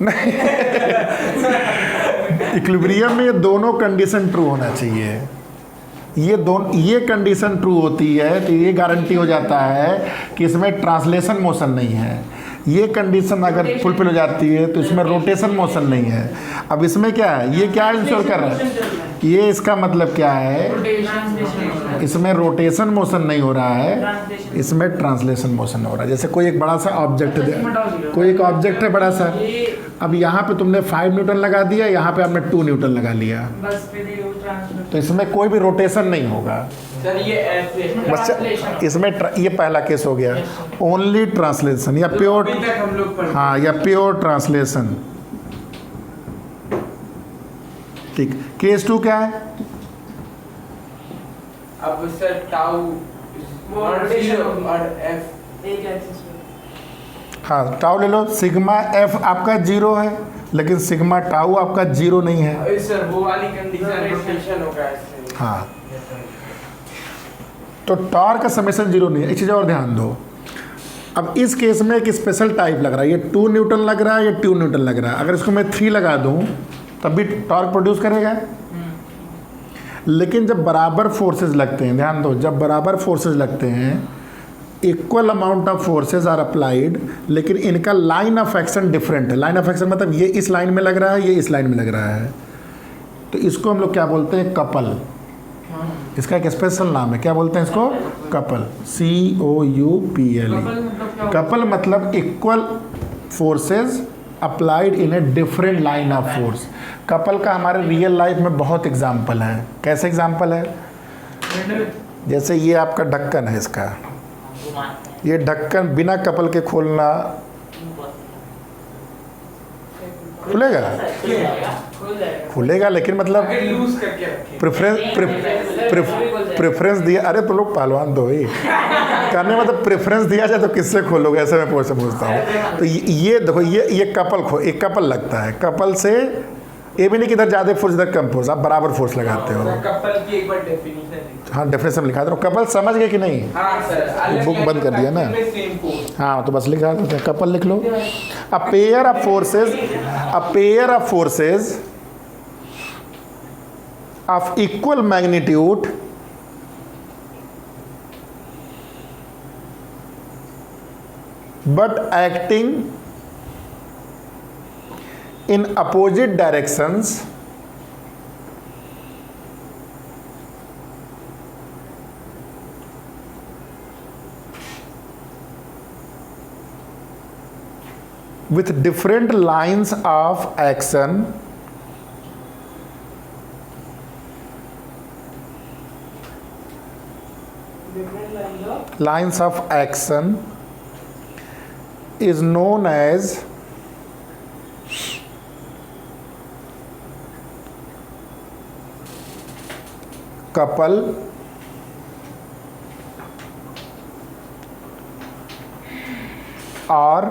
नहीं इक्विलिब्रियम में ये दोनों कंडीशन ट्रू होना चाहिए। ये कंडीशन ट्रू होती है तो ये गारंटी हो जाता है कि इसमें ट्रांसलेशन मोशन नहीं है। ये कंडीशन अगर फुलफिल हो जाती है तो इसमें रोटेशन मोशन नहीं है। अब इसमें क्या है, ये क्या इंश्योर कर रहा है, ये इसका मतलब क्या है, इसमें रोटेशन मोशन नहीं हो रहा है, इसमें ट्रांसलेशन मोशन हो रहा है। जैसे कोई एक बड़ा सा ऑब्जेक्ट है, कोई एक ऑब्जेक्ट है बड़ा सा, अब यहाँ पे तुमने 5 न्यूटन लगा दिया, यहाँ पे आपने 2 न्यूटन लगा लिया, तो इसमें कोई भी रोटेशन नहीं होगा। सर ये ऐसे बस इसमें ये पहला केस हो गया, ओनली ट्रांसलेशन या प्योर, अभी तक हम लोग पढ़ हाँ, या प्योर ट्रांसलेशन। ठीक, केस 2 क्या है, अब सर टाउ और जीरो और एफ एक एक्सिस पे हाँ टाउ ले लो, सिग्मा एफ आपका जीरो है लेकिन सिग्मा टाउ आपका जीरो नहीं है। सर वो वाली कंडीशन रोटेशन होगा इससे। हाँ, तो टॉर्क का समेशन जीरो नहीं है। एक चीज़ और ध्यान दो, अब इस केस में एक स्पेशल टाइप लग रहा है, ये 2 न्यूटन लग रहा है, ये 2 न्यूटन लग रहा है। अगर इसको मैं 3 लगा दूं तब भी टॉर्क प्रोड्यूस करेगा। लेकिन जब बराबर फोर्सेस लगते हैं, ध्यान दो, जब बराबर फोर्सेस लगते हैं, equal amount of forces are applied, लेकिन इनका लाइन ऑफ एक्शन डिफरेंट है। लाइन ऑफ एक्शन मतलब ये इस लाइन में लग रहा है, ये इस लाइन में लग रहा है, तो इसको हम लोग क्या बोलते हैं? कपल। इसका एक स्पेशल नाम है, क्या बोलते हैं इसको? Couple, COUPLE। कपल मतलब equal forces applied in a different line of force. Couple का हमारे रियल लाइफ में बहुत एग्जाम्पल है। कैसे एग्जाम्पल है? जैसे ये आपका ढक्कन है, इसका ये ढक्कन बिना कपल के खोलना खुलेगा? खुलेगा, लेकिन मतलब लूज करके रखें। प्रेफरेंस दिया। अरे तो लोग पहलवान दो ही करने, मतलब प्रेफरेंस दिया जाए तो किससे खोलोगे, ऐसे मैं पूछता हूँ। तो ये देखो, ये कपल एक कपल लगता है। कपल से ये भी नहीं कि इधर ज़्यादा फोर्स इधर कम फोर्स, आप बराबर फोर्स लगाते हो। कपल की एक बार डेफिनेशन। हाँ, डेफिनेशन लिखा दो। कपल समझ गए कि नहीं? हाँ सर, बुक बंद कर दिया ना। Same force. हाँ, तो बस लिखा देते हैं, कपल लिख लो। A pair of forces of equal magnitude but acting in opposite directions with different lines of action is known as couple और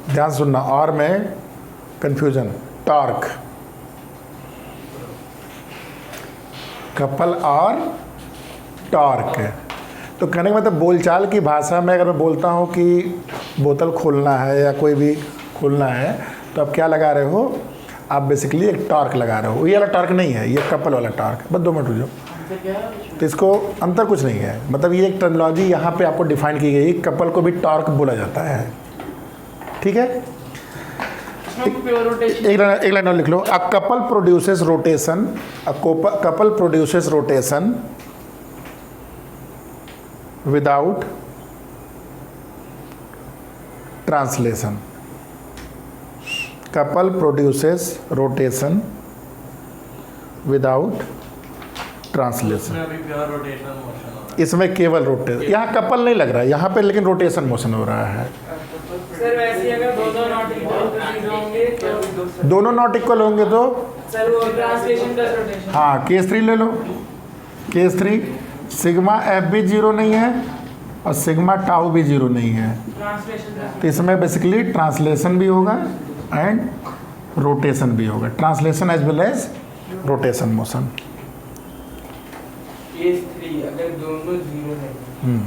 ध्यान सुनना, और में कंफ्यूजन, टॉर्क। कपल और टॉर्क। तो कहने का मतलब बोलचाल की भाषा में अगर मैं बोलता हूँ कि बोतल खोलना है या कोई भी खोलना है, तो आप क्या लगा रहे हो? आप बेसिकली एक टॉर्क लगा रहे हो। ये वाला टॉर्क नहीं है, ये कपल वाला टॉर्क। बस 2 मिनट रुक जाओ। तो इसको अंतर कुछ नहीं है, मतलब ये एक टर्मिनोलॉजी यहाँ पे आपको डिफाइन की गई। कपल को भी टॉर्क बोला जाता है, ठीक है? एक लाइन और लिख लो। A couple produces rotation, couple produces rotation without translation. Couple produces rotation without translation. इसमें केवल रोटेशन, यहाँ कपल नहीं लग रहा है यहाँ पे, लेकिन रोटेशन मोशन हो रहा है। सर वैसे अगर दोनों नॉट इक्वल होंगे तो सर वो ट्रांसलेशन प्लस रोटेशन। हाँ, केस 3 ले लो। केस 3 सिग्मा एफ भी जीरो नहीं है और सिग्मा टाउ भी जीरो नहीं है, तो इसमें बेसिकली ट्रांसलेशन भी होगा एंड रोटेशन भी होगा। Translation as well as rotation motion. Case 3 अगर दोनों जीरो नहीं।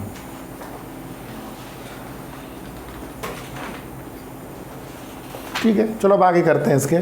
ठीक है, चलो अब आगे करते हैं इसके।